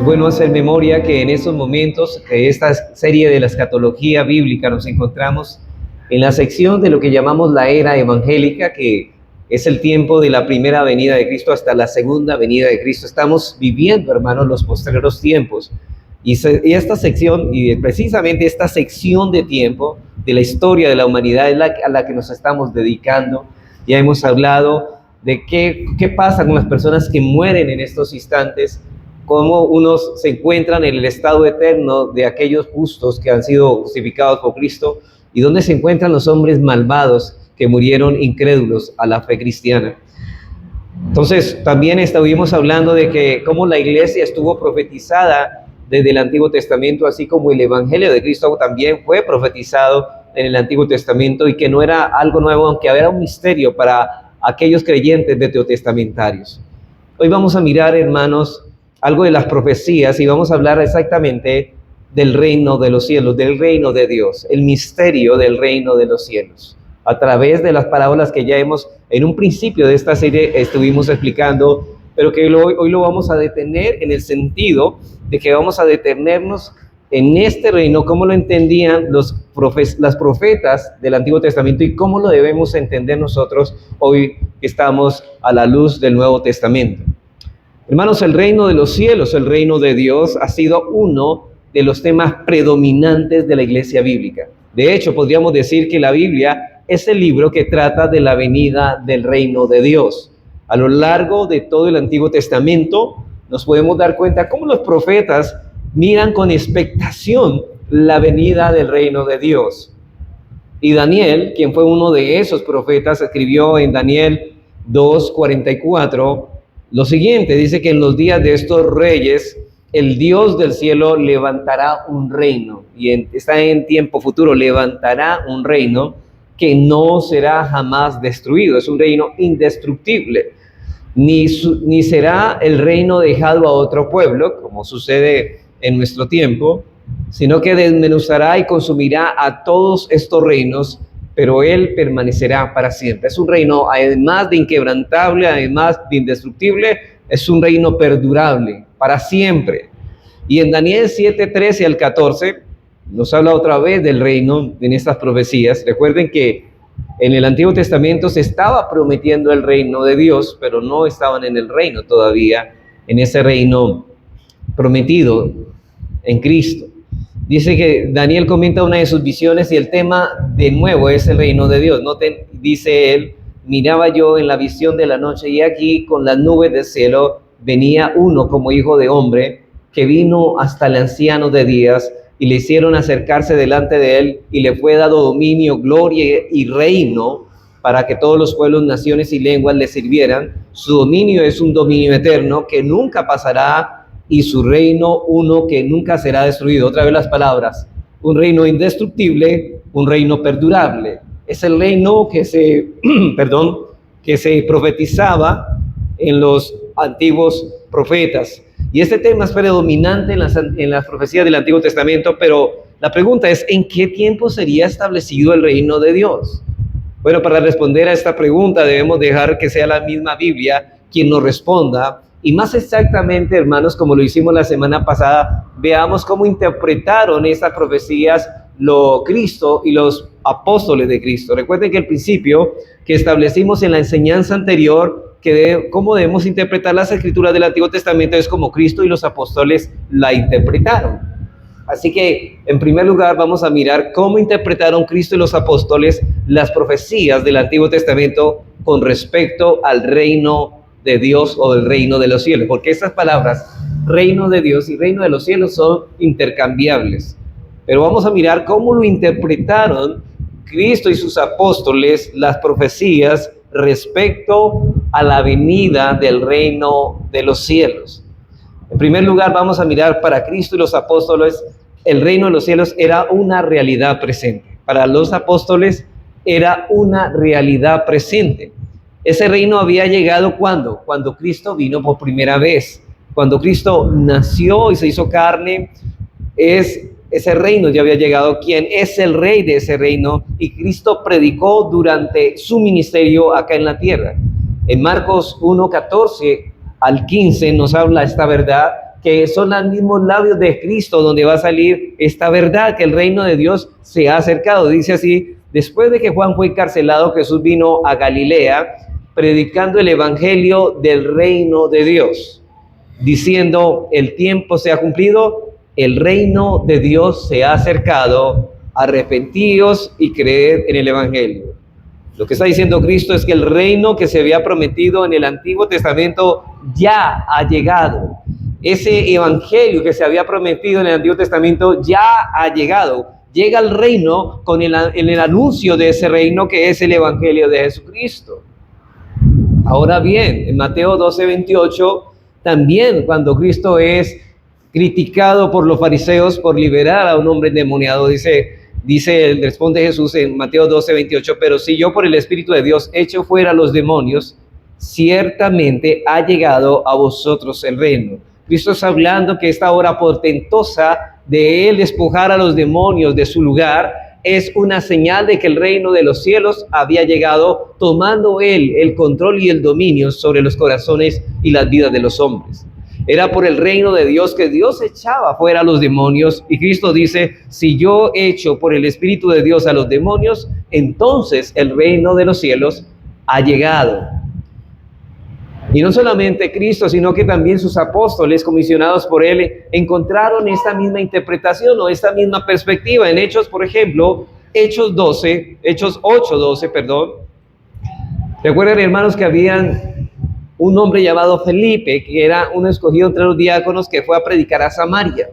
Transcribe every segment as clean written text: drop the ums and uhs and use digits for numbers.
Es bueno hacer memoria que en estos momentos de esta serie de la escatología bíblica nos encontramos en la sección de lo que llamamos la era evangélica, que es el tiempo de la primera venida de Cristo hasta la segunda venida de Cristo. Estamos viviendo, hermanos, los postreros tiempos. Y esta sección, y precisamente esta sección de tiempo de la historia de la humanidad es a la que nos estamos dedicando. Ya hemos hablado de qué pasa con las personas que mueren en estos instantes, cómo unos se encuentran en el estado eterno de aquellos justos que han sido justificados por Cristo, y dónde se encuentran los hombres malvados que murieron incrédulos a la fe cristiana. Entonces, también estuvimos hablando de que cómo la iglesia estuvo profetizada desde el Antiguo Testamento, así como el Evangelio de Cristo también fue profetizado en el Antiguo Testamento, y que no era algo nuevo, aunque era un misterio para aquellos creyentes veterotestamentarios. Hoy vamos a mirar, hermanos, algo de las profecías, y vamos a hablar exactamente del reino de los cielos, del reino de Dios, el misterio del reino de los cielos, a través de las parábolas que ya en un principio de esta serie estuvimos explicando, pero que hoy lo vamos a detener en el sentido de que vamos a detenernos en este reino, cómo lo entendían las profetas del Antiguo Testamento y cómo lo debemos entender nosotros hoy que estamos a la luz del Nuevo Testamento. Hermanos, el reino de los cielos, el reino de Dios, ha sido uno de los temas predominantes de la iglesia bíblica. De hecho, podríamos decir que la Biblia es el libro que trata de la venida del reino de Dios. A lo largo de todo el Antiguo Testamento nos podemos dar cuenta cómo los profetas miran con expectación la venida del reino de Dios. Y Daniel, quien fue uno de esos profetas, escribió en Daniel 2:44 lo siguiente, dice que en los días de estos reyes, el Dios del cielo levantará un reino, y está en tiempo futuro, levantará un reino que no será jamás destruido, es un reino indestructible, ni será el reino dejado a otro pueblo, como sucede en nuestro tiempo, sino que desmenuzará y consumirá a todos estos reinos, pero él permanecerá para siempre. Es un reino, además de inquebrantable, además de indestructible, es un reino perdurable, para siempre. Y en Daniel 7:13 al 14, nos habla otra vez del reino en estas profecías. Recuerden que en el Antiguo Testamento se estaba prometiendo el reino de Dios, pero no estaban en el reino todavía, en ese reino prometido en Cristo. Dice que Daniel comenta una de sus visiones y el tema de nuevo es el reino de Dios. Noten, dice él, miraba yo en la visión de la noche y aquí con las nubes del cielo venía uno como hijo de hombre que vino hasta el anciano de días y le hicieron acercarse delante de él y le fue dado dominio, gloria y reino para que todos los pueblos, naciones y lenguas le sirvieran. Su dominio es un dominio eterno que nunca pasará y su reino uno que nunca será destruido. Otra vez las palabras, un reino indestructible, un reino perdurable. Es el reino que se profetizaba en los antiguos profetas. Y este tema es predominante en las profecías del Antiguo Testamento, pero la pregunta es, ¿en qué tiempo sería establecido el reino de Dios? Bueno, para responder a esta pregunta debemos dejar que sea la misma Biblia quien nos responda. Y más exactamente, hermanos, como lo hicimos la semana pasada, veamos cómo interpretaron estas profecías Cristo y los apóstoles de Cristo. Recuerden que el principio que establecimos en la enseñanza anterior, cómo debemos interpretar las escrituras del Antiguo Testamento, es como Cristo y los apóstoles la interpretaron. Así que, en primer lugar, vamos a mirar cómo interpretaron Cristo y los apóstoles las profecías del Antiguo Testamento con respecto al reino de Dios o del reino de los cielos, porque estas palabras, reino de Dios y reino de los cielos, son intercambiables. Pero vamos a mirar cómo lo interpretaron Cristo y sus apóstoles las profecías respecto a la venida del reino de los cielos. En primer lugar, vamos a mirar para Cristo y los apóstoles, el reino de los cielos era una realidad presente. Para los apóstoles era una realidad presente. Ese reino había llegado ¿cuándo? Cuando Cristo vino por primera vez. Cuando Cristo nació y se hizo carne, ese reino ya había llegado. ¿Quién es el rey de ese reino? Y Cristo predicó durante su ministerio acá en la tierra. En Marcos 1:14 al 15 nos habla esta verdad, que son los mismos labios de Cristo donde va a salir esta verdad, que el reino de Dios se ha acercado. Dice así: después de que Juan fue encarcelado, Jesús vino a Galilea predicando el evangelio del reino de Dios, diciendo: el tiempo se ha cumplido, el reino de Dios se ha acercado, arrepentíos y creed en el evangelio. Lo que está diciendo Cristo es que el reino que se había prometido en el Antiguo Testamento ya ha llegado. Ese evangelio que se había prometido en el Antiguo Testamento ya ha llegado. Llega el reino con el anuncio de ese reino, que es el evangelio de Jesucristo. Ahora bien, en Mateo 12:28, también cuando Cristo es criticado por los fariseos por liberar a un hombre endemoniado, responde Jesús en Mateo 12:28: pero si yo por el Espíritu de Dios echo fuera a los demonios, ciertamente ha llegado a vosotros el reino. Cristo está hablando que esta hora portentosa de él despojar a los demonios de su lugar es una señal de que el reino de los cielos había llegado, tomando él el control y el dominio sobre los corazones y las vidas de los hombres. Era por el reino de Dios que Dios echaba fuera a los demonios, y Cristo dice: si yo echo por el Espíritu de Dios a los demonios, entonces el reino de los cielos ha llegado. Y no solamente Cristo, sino que también sus apóstoles, comisionados por él, encontraron esta misma interpretación o esta misma perspectiva. En Hechos, por ejemplo, Hechos 8:12, recuerden, hermanos, que habían un hombre llamado Felipe, que era un escogido entre los diáconos, que fue a predicar a Samaria.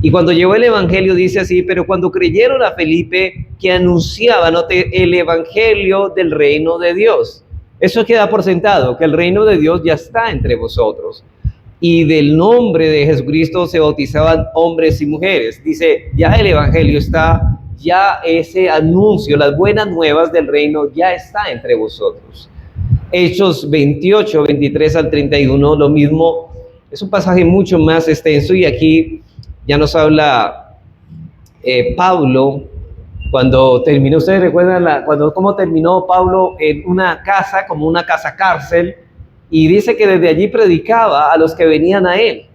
Y cuando llegó el evangelio, dice así: pero cuando creyeron a Felipe, que anunciaba, el evangelio del reino de Dios. Eso queda por sentado, que el reino de Dios ya está entre vosotros. Y del nombre de Jesucristo se bautizaban hombres y mujeres. Dice, ya el evangelio está, ya ese anuncio, las buenas nuevas del reino ya está entre vosotros. Hechos 28, 23 al 31, lo mismo. Es un pasaje mucho más extenso, y aquí ya nos habla Pablo. Cuando terminó, ustedes recuerdan cómo terminó Pablo en una casa, como una casa cárcel, y dice que desde allí predicaba a los que venían a él.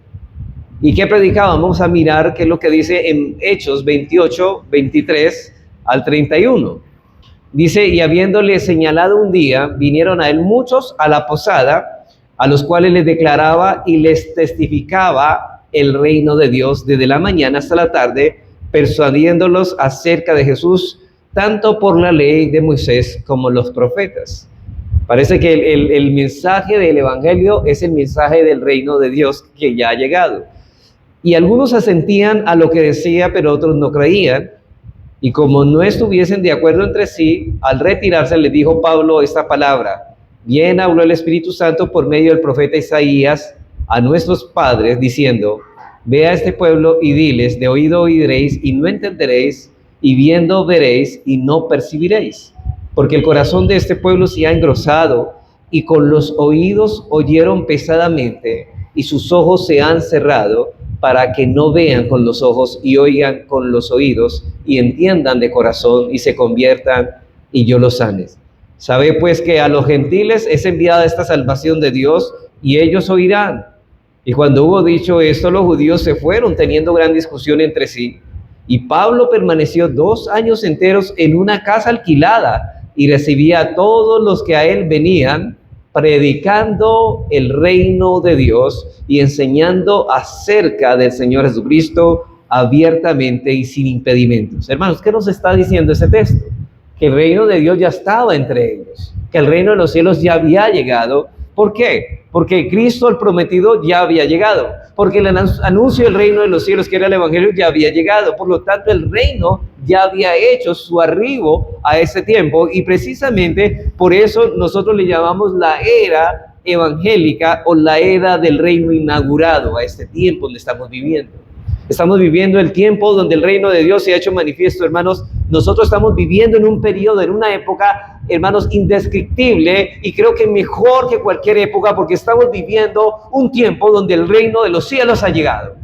¿Y qué predicaba? Vamos a mirar qué es lo que dice en Hechos 28, 23 al 31. Dice: y habiéndole señalado un día, vinieron a él muchos a la posada, a los cuales les declaraba y les testificaba el reino de Dios desde la mañana hasta la tarde, persuadiéndolos acerca de Jesús, tanto por la ley de Moisés como los profetas. Parece que el mensaje del evangelio es el mensaje del reino de Dios que ya ha llegado. Y algunos asentían a lo que decía, pero otros no creían. Y como no estuviesen de acuerdo entre sí, al retirarse les dijo Pablo esta palabra: bien habló el Espíritu Santo por medio del profeta Isaías a nuestros padres, diciendo: ve a este pueblo y diles, de oído oiréis y no entenderéis, y viendo veréis y no percibiréis. Porque el corazón de este pueblo se ha engrosado, y con los oídos oyeron pesadamente, y sus ojos se han cerrado, para que no vean con los ojos y oigan con los oídos, y entiendan de corazón y se conviertan, y yo los sane. Sabe pues que a los gentiles es enviada esta salvación de Dios, y ellos oirán. Y cuando hubo dicho esto, los judíos se fueron teniendo gran discusión entre sí. Y Pablo permaneció 2 años enteros en una casa alquilada y recibía a todos los que a él venían, predicando el reino de Dios y enseñando acerca del Señor Jesucristo abiertamente y sin impedimentos. Hermanos, ¿qué nos está diciendo ese texto? Que el reino de Dios ya estaba entre ellos, que el reino de los cielos ya había llegado. ¿Por qué? Porque Cristo, el prometido, ya había llegado. Porque el anuncio del reino de los cielos, que era el evangelio, ya había llegado. Por lo tanto, el reino ya había hecho su arribo a ese tiempo. Y precisamente por eso nosotros le llamamos la era evangélica, o la era del reino inaugurado a este tiempo donde estamos viviendo. Estamos viviendo el tiempo donde el reino de Dios se ha hecho manifiesto, hermanos. Nosotros estamos viviendo en un periodo, en una época, hermanos, indescriptible, y creo que mejor que cualquier época, porque estamos viviendo un tiempo donde el reino de los cielos ha llegado.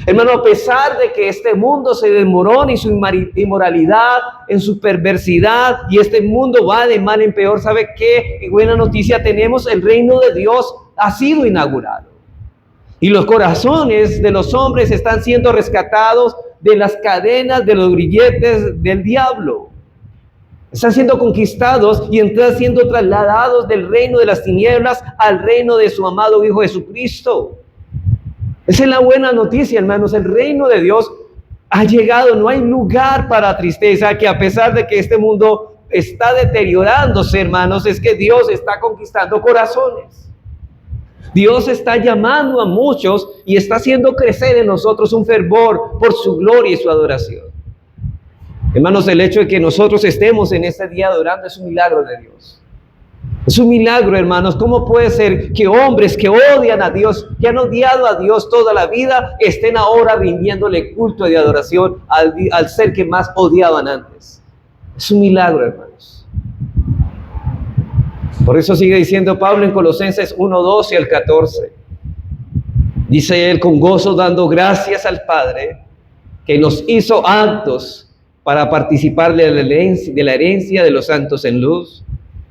Hermano, a pesar de que este mundo se desmorona en su inmoralidad, en su perversidad, y este mundo va de mal en peor, ¿sabe qué buena noticia tenemos? El reino de Dios ha sido inaugurado. Y los corazones de los hombres están siendo rescatados de las cadenas, de los grilletes del diablo. Están siendo conquistados y están siendo trasladados del reino de las tinieblas al reino de su amado Hijo Jesucristo. Esa es la buena noticia, hermanos. El reino de Dios ha llegado. No hay lugar para tristeza, que a pesar de que este mundo está deteriorándose, hermanos, es que Dios está conquistando corazones. Dios está llamando a muchos y está haciendo crecer en nosotros un fervor por su gloria y su adoración. Hermanos, el hecho de que nosotros estemos en este día adorando es un milagro de Dios. Es un milagro, hermanos. ¿Cómo puede ser que hombres que odian a Dios, que han odiado a Dios toda la vida, estén ahora rindiéndole culto de adoración al ser que más odiaban antes? Es un milagro, hermanos. Por eso sigue diciendo Pablo en Colosenses 1:12 al 14. Dice él, con gozo dando gracias al Padre, que nos hizo aptos para participar de la herencia de los santos en luz.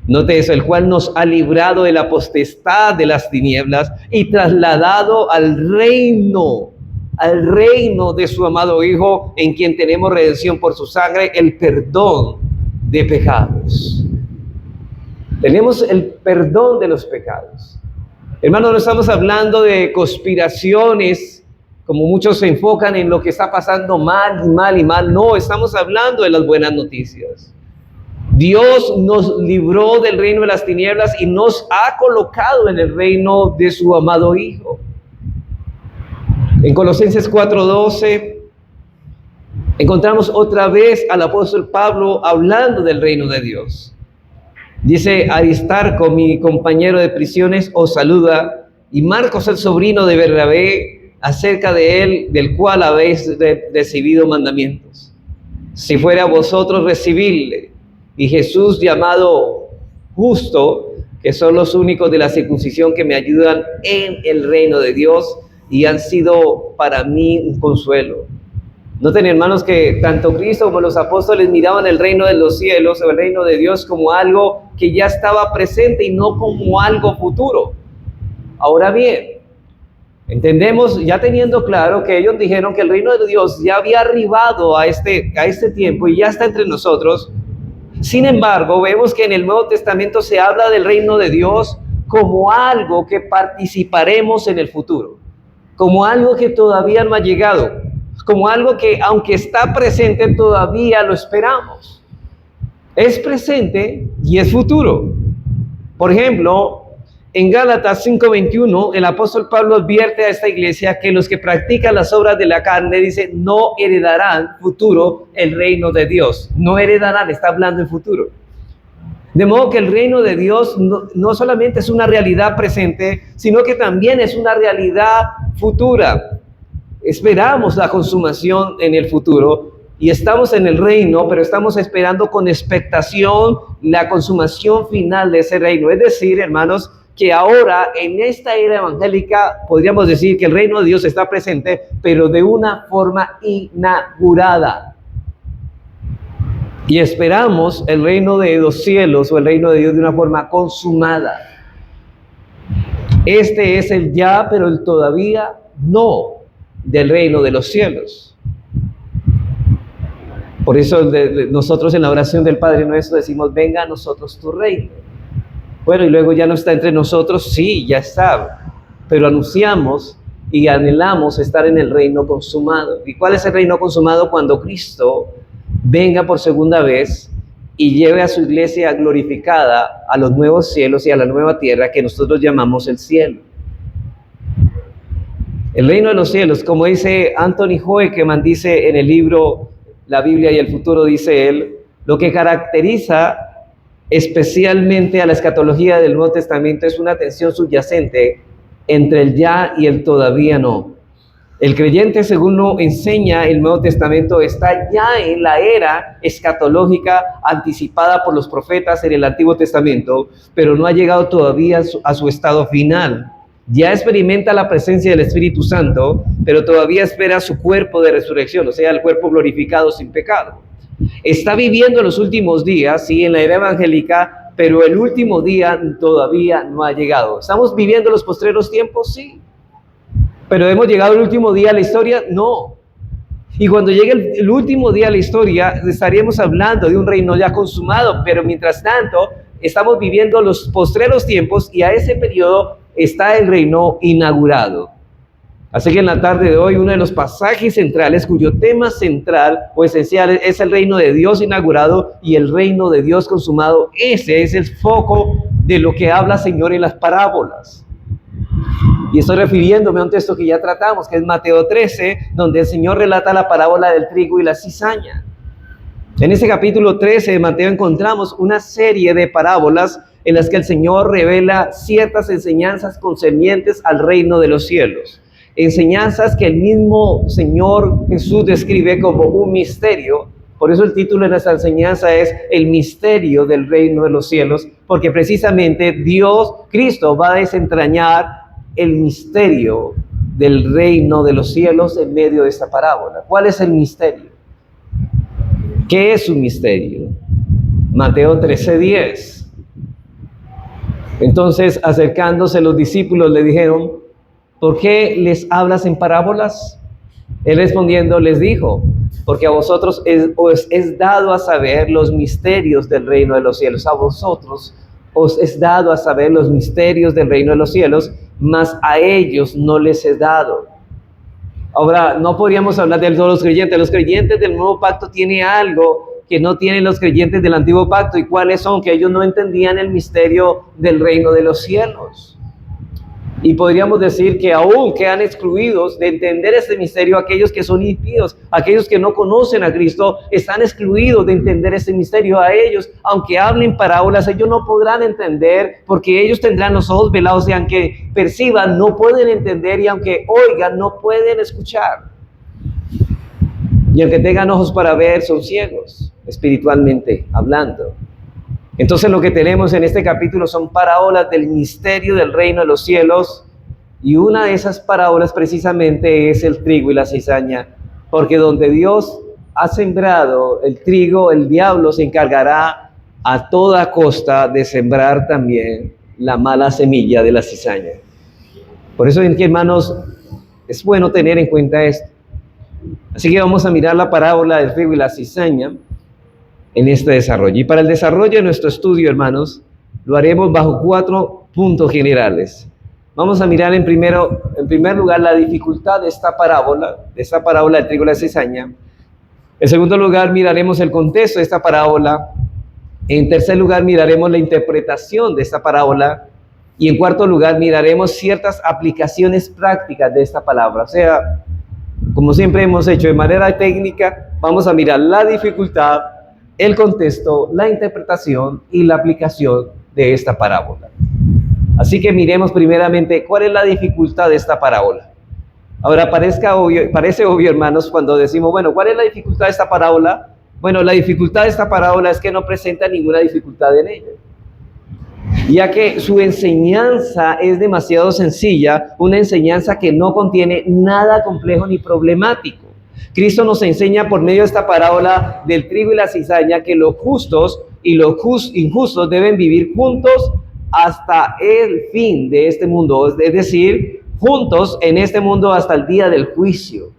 Note eso, el cual nos ha librado de la potestad de las tinieblas y trasladado al reino de su amado Hijo, en quien tenemos redención por su sangre, el perdón de pecados. Tenemos el perdón de los pecados. Hermanos, no estamos hablando de conspiraciones, como muchos se enfocan en lo que está pasando mal. No, estamos hablando de las buenas noticias. Dios nos libró del reino de las tinieblas y nos ha colocado en el reino de su amado Hijo. En Colosenses 4:12 encontramos otra vez al apóstol Pablo hablando del reino de Dios. Dice, Aristarco, mi compañero de prisiones, os saluda, y Marcos, el sobrino de Bernabé, acerca de él, del cual habéis recibido mandamientos. Si fuera a vosotros recibirle, y Jesús llamado Justo, que son los únicos de la circuncisión que me ayudan en el reino de Dios, y han sido para mí un consuelo. Noten, hermanos, que tanto Cristo como los apóstoles miraban el reino de los cielos o el reino de Dios como algo que ya estaba presente y no como algo futuro. Ahora bien, entendemos, ya teniendo claro que ellos dijeron que el reino de Dios ya había arribado a este tiempo y ya está entre nosotros. Sin embargo, vemos que en el Nuevo Testamento se habla del reino de Dios como algo que participaremos en el futuro, como algo que todavía no ha llegado, como algo que aunque está presente todavía lo esperamos. Es presente y es futuro. Por ejemplo, en Gálatas 5:21, el apóstol Pablo advierte a esta iglesia que los que practican las obras de la carne, dice, no heredarán futuro el reino de Dios. No heredarán, está hablando en futuro. De modo que el reino de Dios no solamente es una realidad presente, sino que también es una realidad futura. Esperamos la consumación en el futuro y estamos en el reino, pero estamos esperando con expectación la consumación final de ese reino. Es decir, hermanos, que ahora en esta era evangélica podríamos decir que el reino de Dios está presente, pero de una forma inaugurada. Y esperamos el reino de los cielos o el reino de Dios de una forma consumada. Este es el ya, pero el todavía no del reino de los cielos. Por eso nosotros en la oración del Padre Nuestro decimos, venga a nosotros tu reino. Bueno, y luego ya no está entre nosotros, sí, ya está, pero anunciamos y anhelamos estar en el reino consumado. ¿Y cuál es el reino consumado? Cuando Cristo venga por segunda vez y lleve a su iglesia glorificada a los nuevos cielos y a la nueva tierra que nosotros llamamos el cielo. El reino de los cielos, como dice Anthony Hoekemann, dice en el libro La Biblia y el futuro, dice él, lo que caracteriza especialmente a la escatología del Nuevo Testamento es una tensión subyacente entre el ya y el todavía no. El creyente, según lo enseña el Nuevo Testamento, está ya en la era escatológica anticipada por los profetas en el Antiguo Testamento, pero no ha llegado todavía a su estado final. Ya experimenta la presencia del Espíritu Santo, pero todavía espera su cuerpo de resurrección, o sea, el cuerpo glorificado sin pecado. Está viviendo los últimos días, sí, en la era evangélica, pero el último día todavía no ha llegado. ¿Estamos viviendo los postreros tiempos? Sí. Pero hemos llegado al último día de la historia, no. Y cuando llegue el último día de la historia, estaríamos hablando de un reino ya consumado, pero mientras tanto, estamos viviendo los postreros tiempos y a ese periodo está el reino inaugurado. Así que en la tarde de hoy, uno de los pasajes centrales, cuyo tema central o esencial es el reino de Dios inaugurado y el reino de Dios consumado. Ese es el foco de lo que habla el Señor en las parábolas. Y estoy refiriéndome a un texto que ya tratamos, que es Mateo 13, donde el Señor relata la parábola del trigo y la cizaña. En ese capítulo 13 de Mateo encontramos una serie de parábolas en las que el Señor revela ciertas enseñanzas concernientes al reino de los cielos. Enseñanzas que el mismo Señor Jesús describe como un misterio. Por eso el título de nuestra enseñanza es El misterio del reino de los cielos, porque precisamente Dios, Cristo, va a desentrañar el misterio del reino de los cielos en medio de esta parábola. ¿Cuál es el misterio? ¿Qué es un misterio? Mateo 13:10. Entonces, acercándose los discípulos, le dijeron: ¿por qué les hablas en parábolas? Él respondiendo les dijo: porque a vosotros os es dado a saber los misterios del reino de los cielos. A vosotros os es dado a saber los misterios del reino de los cielos, mas a ellos no les es dado. Ahora, no podríamos hablar de todos los creyentes. Los creyentes del nuevo pacto tienen algo que no tienen los creyentes del antiguo pacto. ¿Y cuáles son? Que ellos no entendían el misterio del reino de los cielos. Y podríamos decir que aún quedan excluidos de entender este misterio aquellos que son impíos, aquellos que no conocen a Cristo, están excluidos de entender este misterio. A ellos, aunque hablen parábolas, ellos no podrán entender, porque ellos tendrán los ojos velados y aunque perciban, no pueden entender, y aunque oigan, no pueden escuchar. Y aunque tengan ojos para ver, son ciegos, espiritualmente hablando. Entonces lo que tenemos en este capítulo son parábolas del misterio del reino de los cielos, y una de esas parábolas precisamente es el trigo y la cizaña, porque donde Dios ha sembrado el trigo, el diablo se encargará a toda costa de sembrar también la mala semilla de la cizaña. Por eso, hermanos, es bueno tener en cuenta esto. Así que vamos a mirar la parábola del trigo y la cizaña en este desarrollo. Y para el desarrollo de nuestro estudio, hermanos, lo haremos bajo 4 puntos generales. Vamos a mirar en primer lugar la dificultad de esta parábola del trigo y la cizaña. En segundo lugar, miraremos el contexto de esta parábola. En tercer lugar, miraremos la interpretación de esta parábola. Y en cuarto lugar, miraremos ciertas aplicaciones prácticas de esta palabra. O sea, como siempre hemos hecho de manera técnica, vamos a mirar la dificultad, el contexto, la interpretación y la aplicación de esta parábola. Así que miremos primeramente cuál es la dificultad de esta parábola. Ahora parece obvio, hermanos, cuando decimos, bueno, ¿cuál es la dificultad de esta parábola? Bueno, la dificultad de esta parábola es que no presenta ninguna dificultad en ella, ya que su enseñanza es demasiado sencilla, una enseñanza que no contiene nada complejo ni problemático. Cristo nos enseña por medio de esta parábola del trigo y la cizaña que los justos y los injustos deben vivir juntos hasta el fin de este mundo, es decir, juntos en este mundo hasta el día del juicio.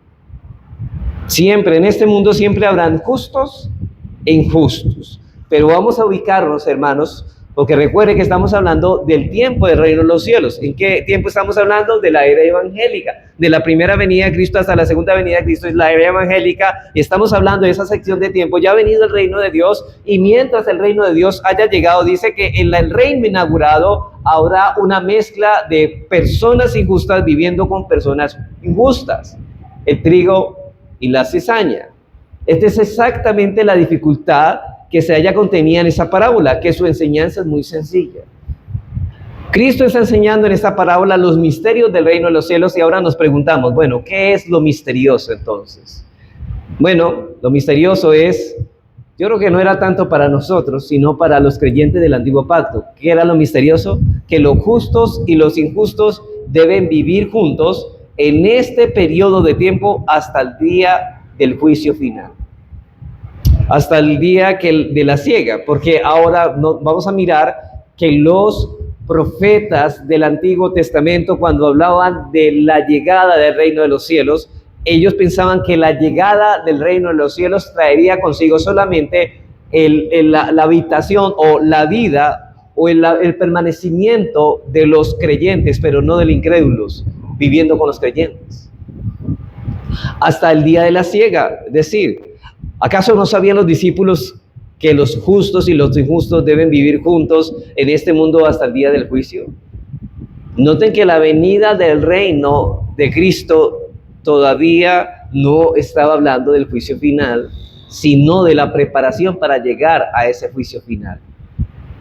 Siempre, en este mundo siempre habrán justos e injustos, pero vamos a ubicarnos, hermanos, porque recuerde que estamos hablando del tiempo del reino de los cielos. ¿En qué tiempo estamos hablando? De la era evangélica. De la primera venida de Cristo hasta la segunda venida de Cristo es la era evangélica. Y estamos hablando de esa sección de tiempo. Ya ha venido el reino de Dios. Y mientras el reino de Dios haya llegado, dice que en el reino inaugurado habrá una mezcla de personas injustas viviendo con personas injustas. El trigo y la cizaña. Esta es exactamente la dificultad que se haya contenida en esa parábola, que su enseñanza es muy sencilla. Cristo está enseñando en esta parábola los misterios del reino de los cielos y ahora nos preguntamos, bueno, ¿qué es lo misterioso entonces? Bueno, lo misterioso es, yo creo que no era tanto para nosotros, sino para los creyentes del antiguo pacto. ¿Qué era lo misterioso? Que los justos y los injustos deben vivir juntos en este periodo de tiempo hasta el día del juicio final. Hasta el día de la siega, porque ahora vamos a mirar que los profetas del Antiguo Testamento, cuando hablaban de la llegada del reino de los cielos, ellos pensaban que la llegada del reino de los cielos traería consigo solamente la habitación o la vida o el permanecimiento de los creyentes, pero no de los incrédulos, viviendo con los creyentes. Hasta el día de la siega, es decir, ¿acaso no sabían los discípulos que los justos y los injustos deben vivir juntos en este mundo hasta el día del juicio? Noten que la venida del reino de Cristo todavía no estaba hablando del juicio final, sino de la preparación para llegar a ese juicio final.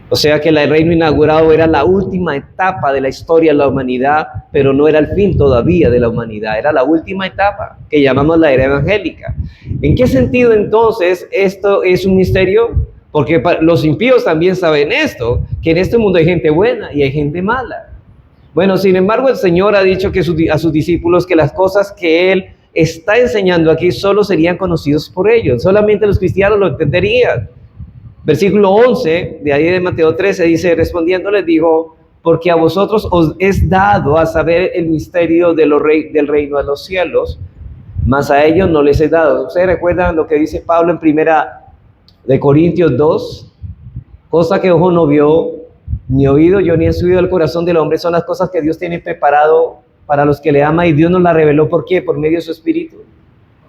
O sea que el reino inaugurado era la última etapa de la historia de la humanidad, pero no era el fin todavía de la humanidad, era la última etapa que llamamos la era evangélica. ¿En qué sentido entonces esto es un misterio? Porque los impíos también saben esto, que en este mundo hay gente buena y hay gente mala. Bueno, sin embargo, el Señor ha dicho que a sus discípulos que las cosas que Él está enseñando aquí solo serían conocidos por ellos, solamente los cristianos lo entenderían. Versículo 11 de ahí de Mateo 13 dice, respondiendo les dijo, porque a vosotros os es dado a saber el misterio del reino de los cielos, mas a ellos no les es dado. ¿Ustedes recuerdan lo que dice Pablo en primera de Corintios 2? Cosa que ojo no vio, ni oído yo, ni ha subido al corazón del hombre, son las cosas que Dios tiene preparado para los que le aman, y Dios nos la reveló. ¿Por qué? Por medio de su Espíritu.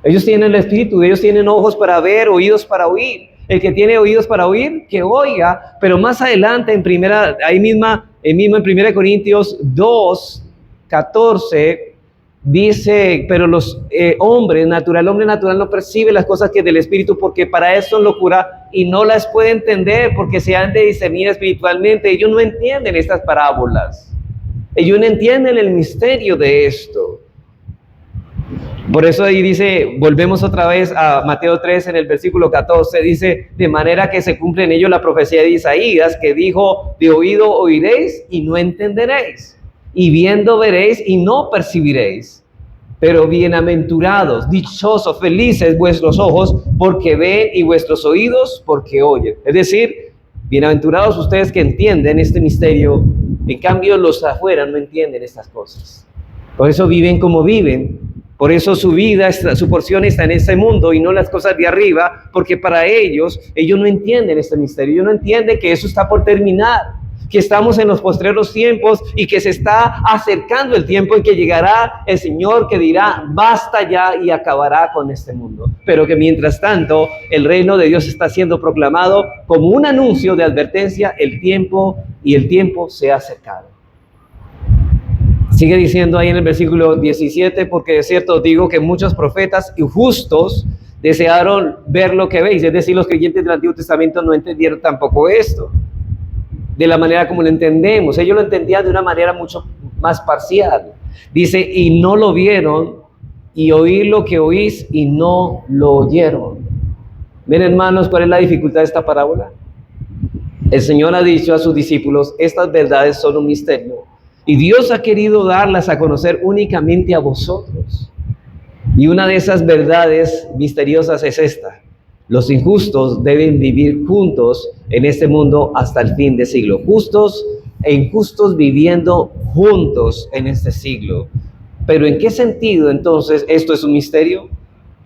Ellos tienen el Espíritu, ellos tienen ojos para ver, oídos para oír. El que tiene oídos para oír, que oiga. Pero más adelante, en 1 Corintios 2, 14, dice, pero los el hombre natural no percibe las cosas que del Espíritu, porque para eso son locura y no las puede entender, porque se han de discernir espiritualmente. Ellos no entienden estas parábolas. Ellos no entienden el misterio de esto. Por eso ahí dice, volvemos otra vez a Mateo 3 en el versículo 14, dice, de manera que se cumple en ello la profecía de Isaías, que dijo, de oído oiréis y no entenderéis, y viendo veréis y no percibiréis. Pero bienaventurados, dichosos, felices vuestros ojos porque ven y vuestros oídos porque oyen. Es decir, bienaventurados ustedes que entienden este misterio, en cambio los afuera no entienden estas cosas. Por eso viven como viven. Por eso su vida, su porción está en este mundo y no las cosas de arriba, porque para ellos no entienden este misterio, ellos no entienden que eso está por terminar, que estamos en los postreros tiempos y que se está acercando el tiempo en que llegará el Señor que dirá, basta ya, y acabará con este mundo. Pero que mientras tanto, el reino de Dios está siendo proclamado como un anuncio de advertencia, el tiempo se ha acercado. Sigue diciendo ahí en el versículo 17, porque de cierto os digo que muchos profetas y justos desearon ver lo que veis. Es decir, los creyentes del Antiguo Testamento no entendieron tampoco esto de la manera como lo entendemos. Ellos lo entendían de una manera mucho más parcial. Dice, y no lo vieron, y oír lo que oís y no lo oyeron. Ven, hermanos, ¿cuál es la dificultad de esta parábola? El Señor ha dicho a sus discípulos, estas verdades son un misterio. Y Dios ha querido darlas a conocer únicamente a vosotros. Y una de esas verdades misteriosas es esta. Los injustos deben vivir juntos en este mundo hasta el fin del siglo. Justos e injustos viviendo juntos en este siglo. Pero ¿en qué sentido entonces esto es un misterio?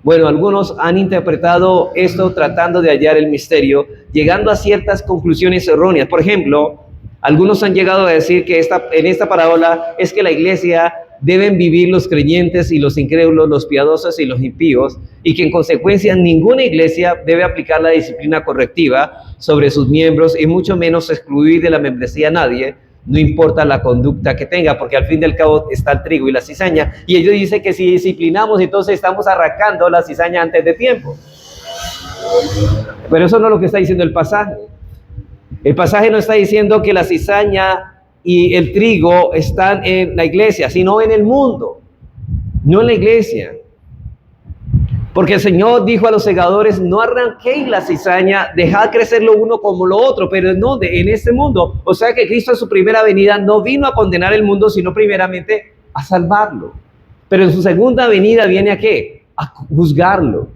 Bueno, algunos han interpretado esto tratando de hallar el misterio, llegando a ciertas conclusiones erróneas. Por ejemplo, algunos han llegado a decir que en esta parábola es que la iglesia deben vivir los creyentes y los incrédulos, los piadosos y los impíos, y que en consecuencia ninguna iglesia debe aplicar la disciplina correctiva sobre sus miembros y mucho menos excluir de la membresía a nadie, no importa la conducta que tenga, porque al fin y al cabo está el trigo y la cizaña, y ellos dicen que si disciplinamos entonces estamos arrancando la cizaña antes de tiempo. Pero eso no es lo que está diciendo el pasaje. El pasaje no está diciendo que la cizaña y el trigo están en la iglesia, sino en el mundo, no en la iglesia. Porque el Señor dijo a los segadores, no arranquéis la cizaña, dejad crecer lo uno como lo otro, pero ¿en dónde? En este mundo. O sea que Cristo en su primera venida no vino a condenar el mundo, sino primeramente a salvarlo. Pero en su segunda venida viene ¿a qué? A juzgarlo.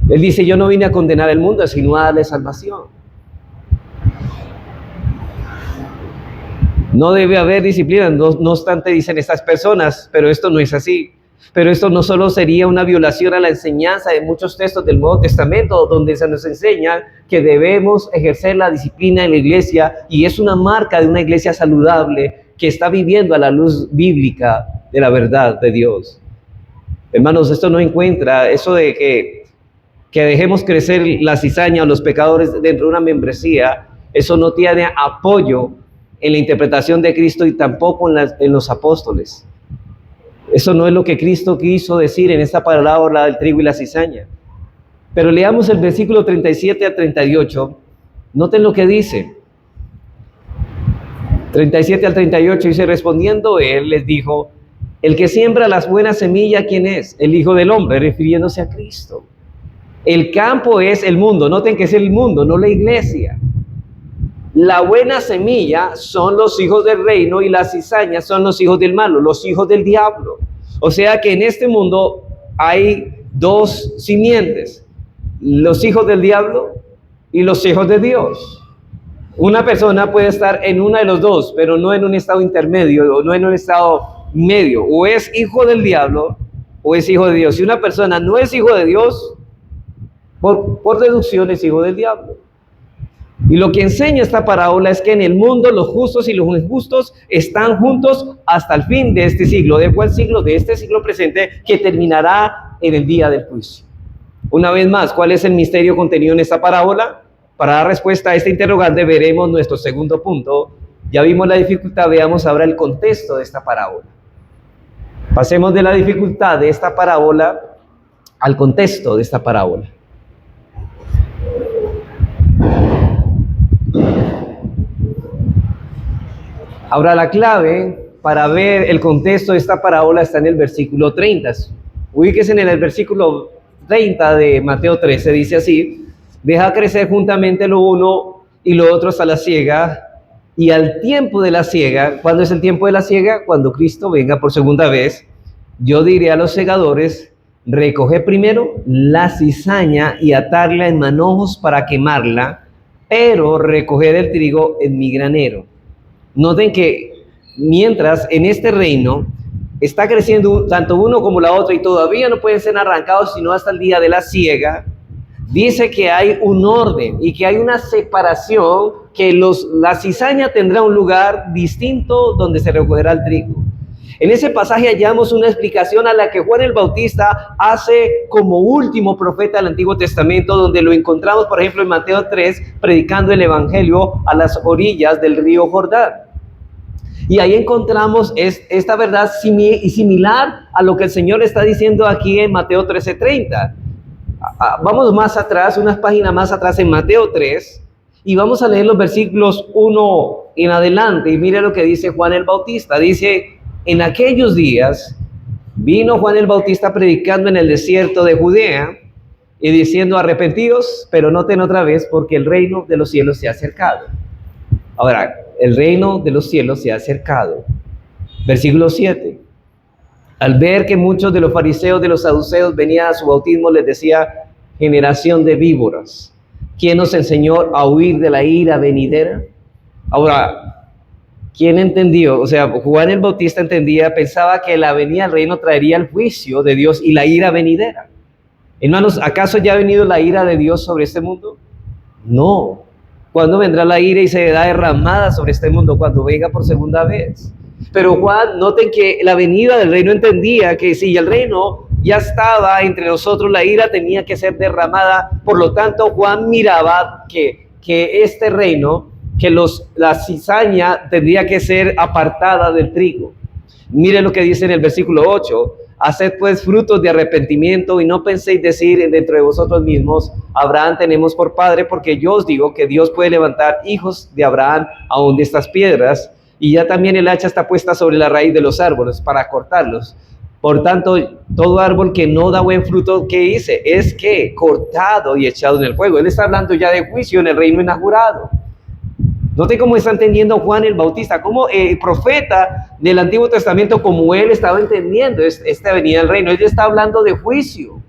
Él dice, yo no vine a condenar el mundo, sino a darle salvación. No debe haber disciplina, no obstante dicen estas personas, pero esto no es así. Pero esto no solo sería una violación a la enseñanza de muchos textos del Nuevo Testamento, donde se nos enseña que debemos ejercer la disciplina en la iglesia, y es una marca de una iglesia saludable que está viviendo a la luz bíblica de la verdad de Dios. Hermanos, esto no encuentra eso de que dejemos crecer la cizaña o los pecadores dentro de una membresía. Eso no tiene apoyo en la interpretación de Cristo y tampoco en los apóstoles. Eso no es lo que Cristo quiso decir en esta parábola del trigo y la cizaña. Pero leamos el versículo 37 a 38. Noten lo que dice. 37 al 38 dice: respondiendo él, les dijo: el que siembra las buenas semillas, ¿quién es? El Hijo del Hombre, refiriéndose a Cristo. El campo es el mundo. Noten que es el mundo, no la iglesia. La buena semilla son los hijos del reino y las cizañas son los hijos del malo, los hijos del diablo. O sea que en este mundo hay dos simientes: los hijos del diablo y los hijos de Dios. Una persona puede estar en una de los dos, pero no en un estado intermedio, o no en un estado medio. O es hijo del diablo o es hijo de Dios. Si una persona no es hijo de Dios, por deducción es hijo del diablo. Y lo que enseña esta parábola es que en el mundo los justos y los injustos están juntos hasta el fin de este siglo. ¿De cuál siglo? De este siglo presente, que terminará en el día del juicio. Una vez más, ¿cuál es el misterio contenido en esta parábola? Para dar respuesta a este interrogante veremos nuestro segundo punto. Ya vimos la dificultad, veamos ahora el contexto de esta parábola. Pasemos de la dificultad de esta parábola al contexto de esta parábola. Ahora, la clave para ver el contexto de esta parábola está en el versículo 30. Ubíquese en el versículo 30 de Mateo 13, dice así: deja crecer juntamente lo uno y lo otro hasta la siega, y al tiempo de la siega. ¿Cuándo es el tiempo de la siega? Cuando Cristo venga por segunda vez. Yo diré a los segadores: recoge primero la cizaña y atarla en manojos para quemarla, pero recoger el trigo en mi granero. Noten que mientras en este reino está creciendo tanto uno como la otra y todavía no pueden ser arrancados sino hasta el día de la siega, dice que hay un orden y que hay una separación, que la cizaña tendrá un lugar distinto donde se recogerá el trigo. En ese pasaje hallamos una explicación a la que Juan el Bautista hace como último profeta del Antiguo Testamento, donde lo encontramos, por ejemplo, en Mateo 3, predicando el Evangelio a las orillas del río Jordán. Y ahí encontramos esta verdad similar a lo que el Señor está diciendo aquí en Mateo 13:30. Vamos más atrás, unas páginas más atrás en Mateo 3, y vamos a leer los versículos 1 en adelante. Y mire lo que dice Juan el Bautista. Dice: en aquellos días vino Juan el Bautista predicando en el desierto de Judea y diciendo: arrepentidos, pero noten otra vez, porque el reino de los cielos se ha acercado. Ahora, el reino de los cielos se ha acercado. Versículo 7. Al ver que muchos de los fariseos, de los saduceos, venían a su bautismo, les decía: generación de víboras, ¿quién nos enseñó a huir de la ira venidera? Ahora, ¿quién entendió? O sea, Juan el Bautista entendía, pensaba que la venida del reino traería el juicio de Dios y la ira venidera. Hermanos, ¿acaso ya ha venido la ira de Dios sobre este mundo? No. ¿Cuándo vendrá la ira y será derramada sobre este mundo? Cuando venga por segunda vez. Pero Juan, noten que la venida del reino entendía que si el reino ya estaba entre nosotros, la ira tenía que ser derramada. Por lo tanto, Juan miraba que este reino, que la cizaña tendría que ser apartada del trigo. Mire lo que dice en el versículo 8: haced pues frutos de arrepentimiento y no penséis decir dentro de vosotros mismos: Abraham tenemos por padre, porque yo os digo que Dios puede levantar hijos de Abraham aún de estas piedras, y ya también el hacha está puesta sobre la raíz de los árboles para cortarlos. Por tanto, todo árbol que no da buen fruto, ¿qué dice? Es que cortado y echado en el fuego. Él está hablando ya de juicio en el reino inaugurado. Note cómo está entendiendo Juan el Bautista, como el profeta del Antiguo Testamento, como él estaba entendiendo esta venida del reino. Él está hablando de juicio.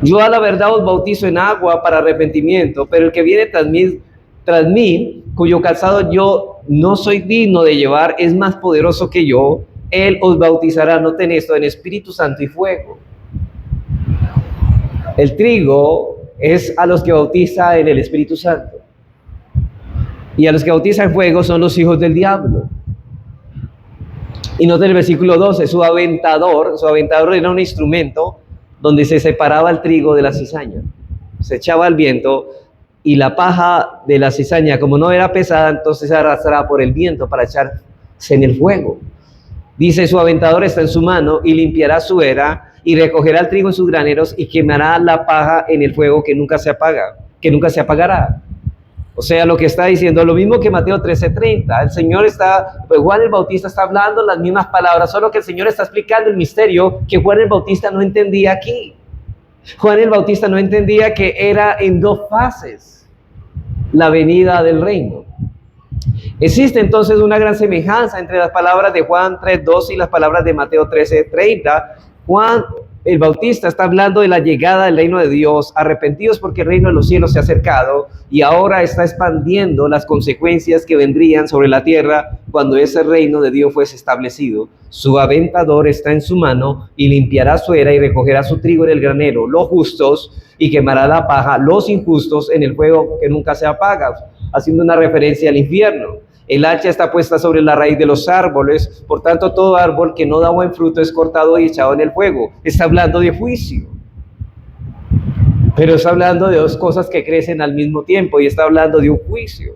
Yo a la verdad os bautizo en agua para arrepentimiento, pero el que viene tras mí, cuyo calzado yo no soy digno de llevar, es más poderoso que yo. Él os bautizará, noten esto, en Espíritu Santo y fuego. El trigo es a los que bautiza en el Espíritu Santo. Y a los que bautiza en fuego son los hijos del diablo. Y noten el versículo 12, su aventador era un instrumento donde se separaba el trigo de la cizaña. Se echaba al viento y la paja de la cizaña, como no era pesada, entonces se arrastraba por el viento para echarse en el fuego. Dice, su aventador está en su mano y limpiará su era y recogerá el trigo en sus graneros y quemará la paja en el fuego que nunca se apagará. O sea, lo que está diciendo, lo mismo que Mateo 13:30. El Señor pues Juan el Bautista está hablando las mismas palabras, solo que el Señor está explicando el misterio que Juan el Bautista no entendía aquí. Juan el Bautista no entendía que era en dos fases la venida del reino. Existe entonces una gran semejanza entre las palabras de Juan 3:2 y las palabras de Mateo 13:30. Juan el Bautista está hablando de la llegada del reino de Dios, arrepentidos porque el reino de los cielos se ha acercado, y ahora está expandiendo las consecuencias que vendrían sobre la tierra cuando ese reino de Dios fuese establecido. Su aventador está en su mano y limpiará su era y recogerá su trigo en el granero, los justos, y quemará la paja, los injustos, en el fuego que nunca se apaga, haciendo una referencia al infierno. El hacha está puesta sobre la raíz de los árboles, por tanto todo árbol que no da buen fruto es cortado y echado en el fuego. Está hablando de juicio, pero está hablando de dos cosas que crecen al mismo tiempo y está hablando de un juicio.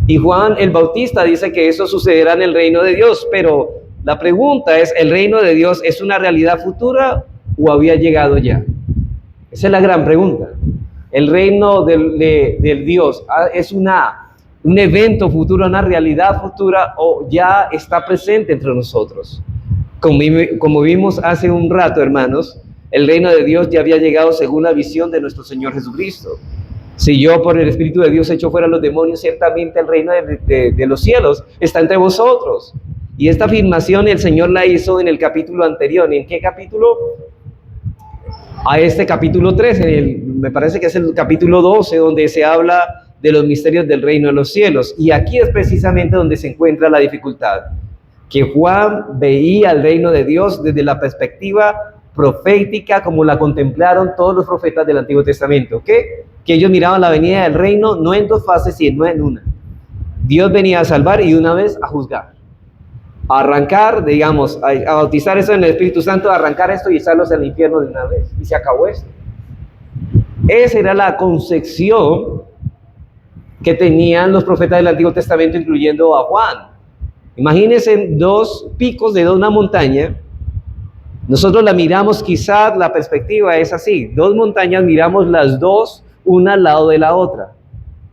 Y Juan el Bautista dice que eso sucederá en el reino de Dios, pero la pregunta es, ¿el reino de Dios es una realidad futura o había llegado ya? Esa es la gran pregunta. El reino del Dios es un evento futuro, una realidad futura, o ya está presente entre nosotros. Como vimos hace un rato, hermanos, el reino de Dios ya había llegado según la visión de nuestro Señor Jesucristo. Si yo por el Espíritu de Dios echo fuera a los demonios, ciertamente el reino de los cielos está entre vosotros. Y esta afirmación el Señor la hizo en el capítulo anterior. ¿En qué capítulo? A este capítulo 13, me parece que es el capítulo 12, donde se habla de los misterios del reino de los cielos. Y aquí es precisamente donde se encuentra la dificultad, que Juan veía el reino de Dios desde la perspectiva profética, como la contemplaron todos los profetas del Antiguo Testamento, que ellos miraban la venida del reino no en dos fases, sino en una. Dios venía a salvar y una vez a juzgar, a arrancar, digamos, a bautizar eso en el Espíritu Santo, a arrancar esto y echarlos al infierno de una vez, y se acabó esto. Esa era la concepción que tenían los profetas del Antiguo Testamento, incluyendo a Juan. Imagínense dos picos de una montaña. Nosotros la miramos, quizás la perspectiva es así, dos montañas, miramos las dos, una al lado de la otra,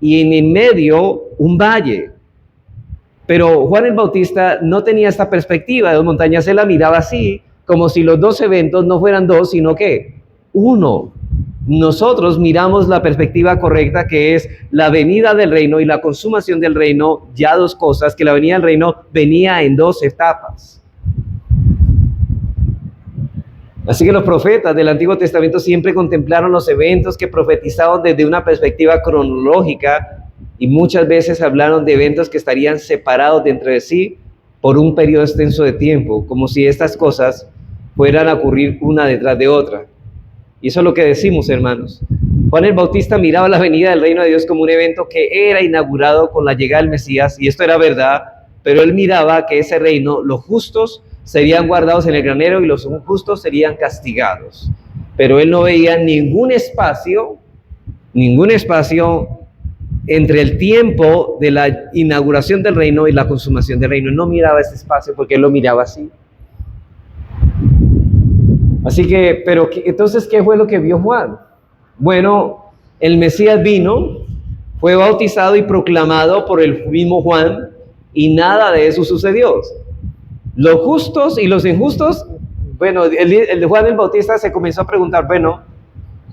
y en el medio un valle. Pero Juan el Bautista no tenía esta perspectiva de dos montañas, él la miraba así, como si los dos eventos no fueran dos, sino que uno. Nosotros miramos la perspectiva correcta, que es la venida del reino y la consumación del reino, ya dos cosas, que la venida del reino venía en dos etapas. Así que los profetas del Antiguo Testamento siempre contemplaron los eventos que profetizaban desde una perspectiva cronológica y muchas veces hablaron de eventos que estarían separados de entre sí por un periodo extenso de tiempo, como si estas cosas fueran a ocurrir una detrás de otra. Y eso es lo que decimos, hermanos. Juan el Bautista miraba la venida del reino de Dios como un evento que era inaugurado con la llegada del Mesías, y esto era verdad, pero él miraba que ese reino, los justos serían guardados en el granero y los injustos serían castigados. Pero él no veía ningún espacio entre el tiempo de la inauguración del reino y la consumación del reino. Él no miraba ese espacio porque él lo miraba así. Así que, entonces, ¿qué fue lo que vio Juan? Bueno, el Mesías vino, fue bautizado y proclamado por el mismo Juan, y nada de eso sucedió. Los justos y los injustos, bueno, el de Juan el Bautista se comenzó a preguntar, bueno,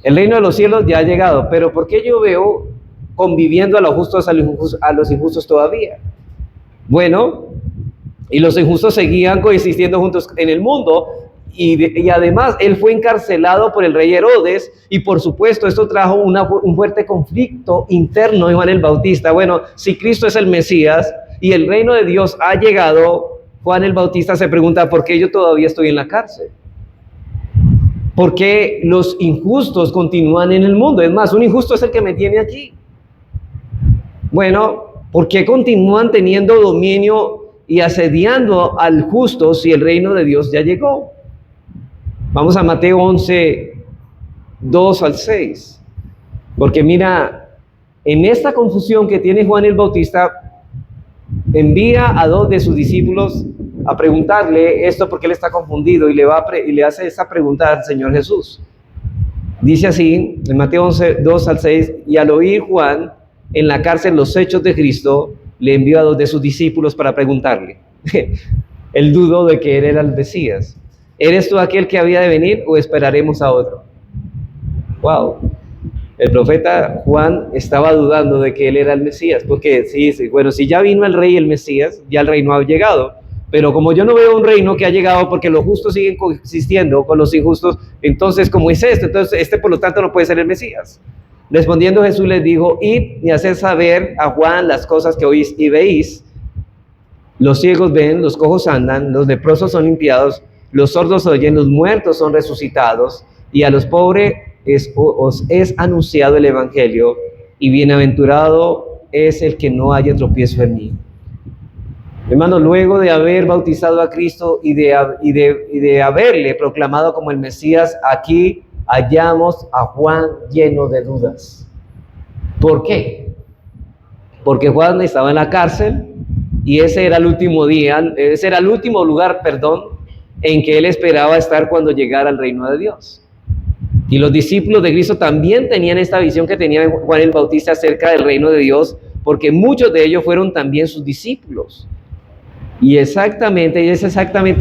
el reino de los cielos ya ha llegado, pero ¿por qué yo veo conviviendo a los justos a los injustos todavía? Bueno, y los injustos seguían coexistiendo juntos en el mundo. Y además él fue encarcelado por el rey Herodes, y por supuesto esto trajo un fuerte conflicto interno en Juan el Bautista. Bueno, si Cristo es el Mesías y el reino de Dios ha llegado, Juan el Bautista se pregunta, ¿por qué yo todavía estoy en la cárcel? ¿Por qué los injustos continúan en el mundo? Es más, un injusto es el que me tiene aquí. Bueno, ¿por qué continúan teniendo dominio y asediando al justo si el reino de Dios ya llegó? Vamos a Mateo 11, 2 al 6. Porque mira, en esta confusión que tiene Juan el Bautista, envía a 2 de sus discípulos a preguntarle esto porque él está confundido y le hace esa pregunta al Señor Jesús. Dice así, en Mateo 11, 2 al 6, y al oír Juan en la cárcel los hechos de Cristo, le envió a 2 de sus discípulos para preguntarle. Él dudó de que él era el Mesías. ¿Eres tú aquel que había de venir o esperaremos a otro? Wow. El profeta Juan estaba dudando de que él era el Mesías, porque sí, bueno, si ya vino el rey, el Mesías, ya el reino ha llegado. Pero como yo no veo un reino que ha llegado porque los justos siguen coexistiendo con los injustos, entonces, ¿cómo es esto? Entonces, este por lo tanto no puede ser el Mesías. Respondiendo Jesús les dijo, id y haced saber a Juan las cosas que oís y veis. Los ciegos ven, los cojos andan, los leprosos son limpiados, los sordos oyen, los muertos son resucitados, y a los pobres os es anunciado el evangelio, y bienaventurado es el que no haya tropiezo en mí. Hermano, luego de haber bautizado a Cristo y de haberle proclamado como el Mesías, aquí hallamos a Juan lleno de dudas. ¿Por qué? Porque Juan estaba en la cárcel y ese era el último lugar, en que él esperaba estar cuando llegara al reino de Dios. Y los discípulos de Cristo también tenían esta visión que tenía Juan el Bautista acerca del reino de Dios, porque muchos de ellos fueron también sus discípulos. Y es exactamente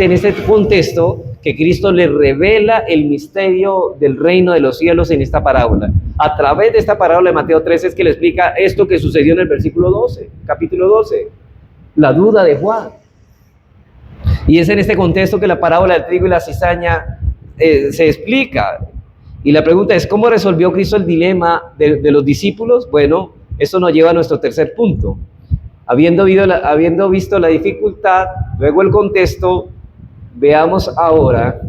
en ese contexto que Cristo le revela el misterio del reino de los cielos en esta parábola. A través de esta parábola de Mateo 13 es que le explica esto que sucedió en el versículo 12, capítulo 12, la duda de Juan. Y es en este contexto que la parábola del trigo y la cizaña se explica. Y la pregunta es, ¿cómo resolvió Cristo el dilema de los discípulos? Bueno, eso nos lleva a nuestro tercer punto. Habiendo visto la dificultad, luego el contexto, veamos ahora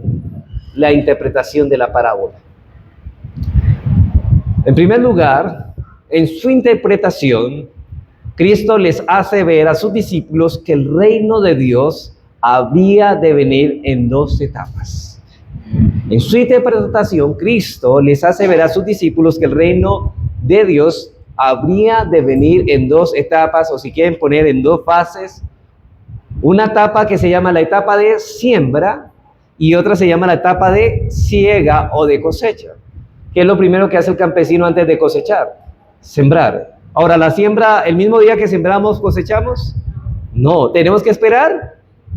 la interpretación de la parábola. En primer lugar, en su interpretación, Cristo les hace ver a sus discípulos que el reino de Dios había de venir en 2 etapas. En su interpretación, Cristo les hace ver a sus discípulos que el reino de Dios habría de venir en 2 etapas, o si quieren poner en 2 fases. Una etapa que se llama la etapa de siembra y otra se llama la etapa de siega o de cosecha. ¿Qué es lo primero que hace el campesino antes de cosechar? Sembrar. Ahora, ¿la siembra el mismo día que sembramos cosechamos? No, tenemos que esperar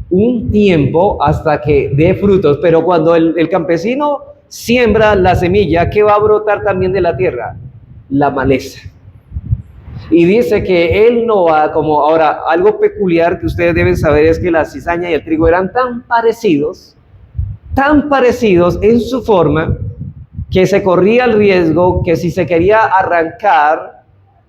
un tiempo hasta que dé frutos, pero cuando el campesino siembra la semilla, ¿qué va a brotar también de la tierra? La maleza. Y dice que él no va como... Ahora, algo peculiar que ustedes deben saber es que la cizaña y el trigo eran tan parecidos en su forma, que se corría el riesgo que si se quería arrancar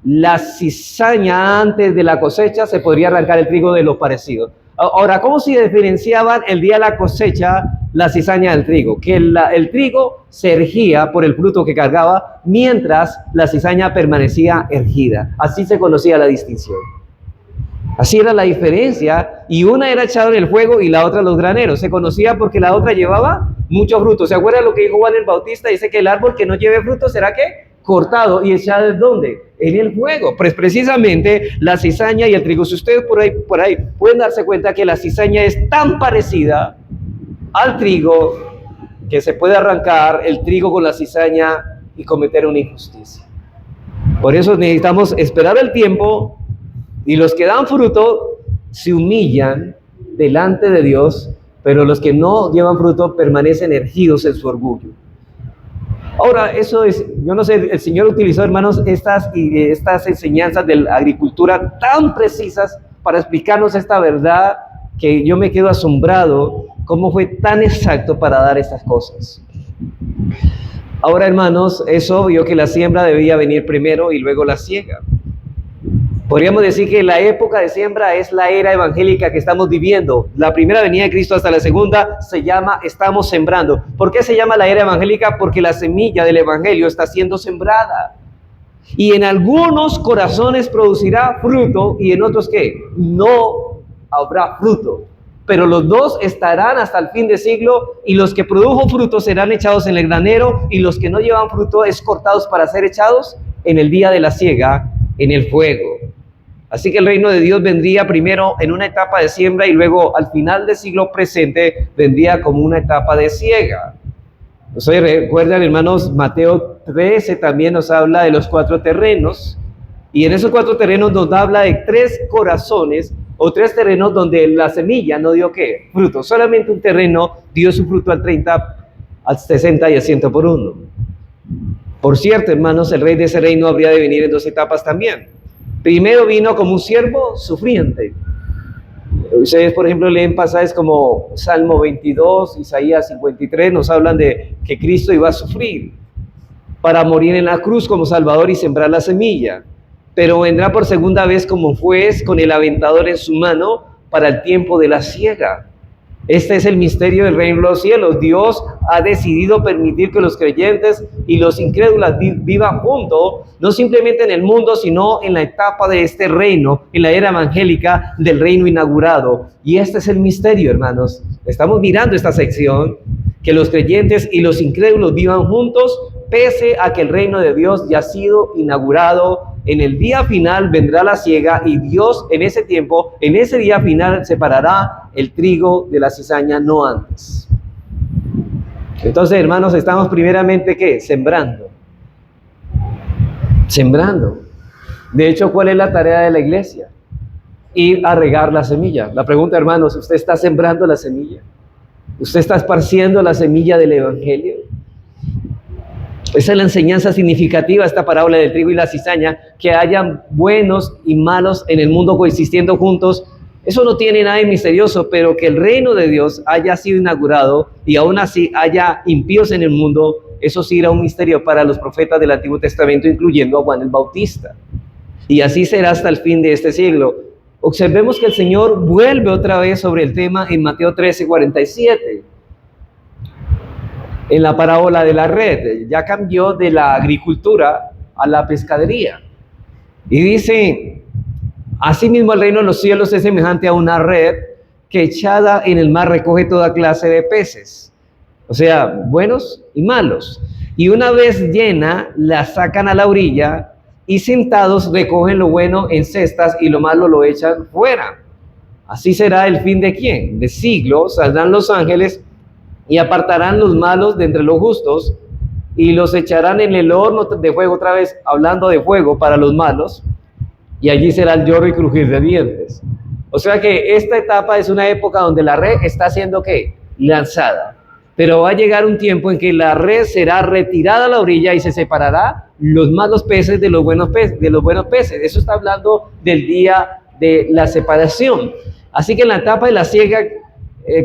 la cizaña antes de la cosecha, se podría arrancar el trigo de los parecidos. Ahora, ¿cómo se diferenciaban el día de la cosecha la cizaña del trigo? Que el trigo se ergía por el fruto que cargaba, mientras la cizaña permanecía ergida. Así se conocía la distinción. Así era la diferencia, y una era echada en el fuego y la otra en los graneros. Se conocía porque la otra llevaba mucho fruto. ¿Se acuerdan lo que dijo Juan el Bautista? Dice que el árbol que no lleve fruto será ¿qué? Cortado y echado ¿en dónde? En el fuego. Pues precisamente la cizaña y el trigo. Si ustedes por ahí pueden darse cuenta que la cizaña es tan parecida al trigo que se puede arrancar el trigo con la cizaña y cometer una injusticia. Por eso necesitamos esperar el tiempo, y los que dan fruto se humillan delante de Dios, pero los que no llevan fruto permanecen erguidos en su orgullo. Ahora, eso es, yo no sé, el Señor utilizó, hermanos, estas enseñanzas de la agricultura tan precisas para explicarnos esta verdad, que yo me quedo asombrado cómo fue tan exacto para dar estas cosas. Ahora, hermanos, es obvio que la siembra debía venir primero y luego la siega. Podríamos decir que la época de siembra es la era evangélica que estamos viviendo. La primera venida de Cristo hasta la segunda se llama estamos sembrando. ¿Por qué se llama la era evangélica? Porque la semilla del evangelio está siendo sembrada. Y en algunos corazones producirá fruto y en otros ¿qué? No habrá fruto. Pero los dos estarán hasta el fin de siglo, y los que produjo fruto serán echados en el granero, y los que no llevan fruto es cortados para ser echados en el día de la siega en el fuego. Así que el reino de Dios vendría primero en una etapa de siembra y luego al final del siglo presente vendría como una etapa de siega. Entonces, recuerdan, hermanos, Mateo 13 también nos habla de los 4 terrenos, y en esos 4 terrenos nos habla de 3 corazones o 3 terrenos donde la semilla no dio ¿qué? Fruto. Solamente un terreno dio su fruto al 30, al 60 y al 100 por 1. Por cierto, hermanos, el rey de ese reino habría de venir en 2 etapas también. Primero vino como un siervo sufriente. Ustedes, por ejemplo, leen pasajes como Salmo 22, Isaías 53, nos hablan de que Cristo iba a sufrir para morir en la cruz como Salvador y sembrar la semilla. Pero vendrá por segunda vez como juez con el aventador en su mano para el tiempo de la siega. Este es el misterio del reino de los cielos. Dios ha decidido permitir que los creyentes y los incrédulos vivan juntos, no simplemente en el mundo, sino en la etapa de este reino, en la era evangélica del reino inaugurado. Y este es el misterio, hermanos. Estamos mirando esta sección, que los creyentes y los incrédulos vivan juntos, pese a que el reino de Dios ya ha sido inaugurado. En el día final vendrá la siega y Dios en ese tiempo, en ese día final, separará el trigo de la cizaña, no antes. Entonces, hermanos, estamos primeramente ¿qué? Sembrando. Sembrando. De hecho, ¿cuál es la tarea de la iglesia? Ir a regar la semilla. La pregunta, hermanos, ¿usted está sembrando la semilla? ¿Usted está esparciendo la semilla del evangelio? Esa es la enseñanza significativa, esta parábola del trigo y la cizaña, que hayan buenos y malos en el mundo coexistiendo juntos. Eso no tiene nada de misterioso, pero que el reino de Dios haya sido inaugurado y aún así haya impíos en el mundo, eso sí era un misterio para los profetas del Antiguo Testamento, incluyendo a Juan el Bautista. Y así será hasta el fin de este siglo. Observemos que el Señor vuelve otra vez sobre el tema en Mateo 13:47. En la parábola de la red, ya cambió de la agricultura a la pescadería. Y dice, asimismo el reino de los cielos es semejante a una red que echada en el mar recoge toda clase de peces, o sea, buenos y malos. Y una vez llena, la sacan a la orilla y sentados recogen lo bueno en cestas y lo malo lo echan fuera. Así será el fin de ¿quién? De siglo, saldrán los ángeles y apartarán los malos de entre los justos y los echarán en el horno de fuego, otra vez hablando de fuego para los malos, y allí será el lloro y crujir de dientes. O sea que esta etapa es una época donde la red está siendo ¿qué? Lanzada. Pero va a llegar un tiempo en que la red será retirada a la orilla y se separará los malos peces de los buenos peces. Eso está hablando del día de la separación. Así que en la etapa de la siega,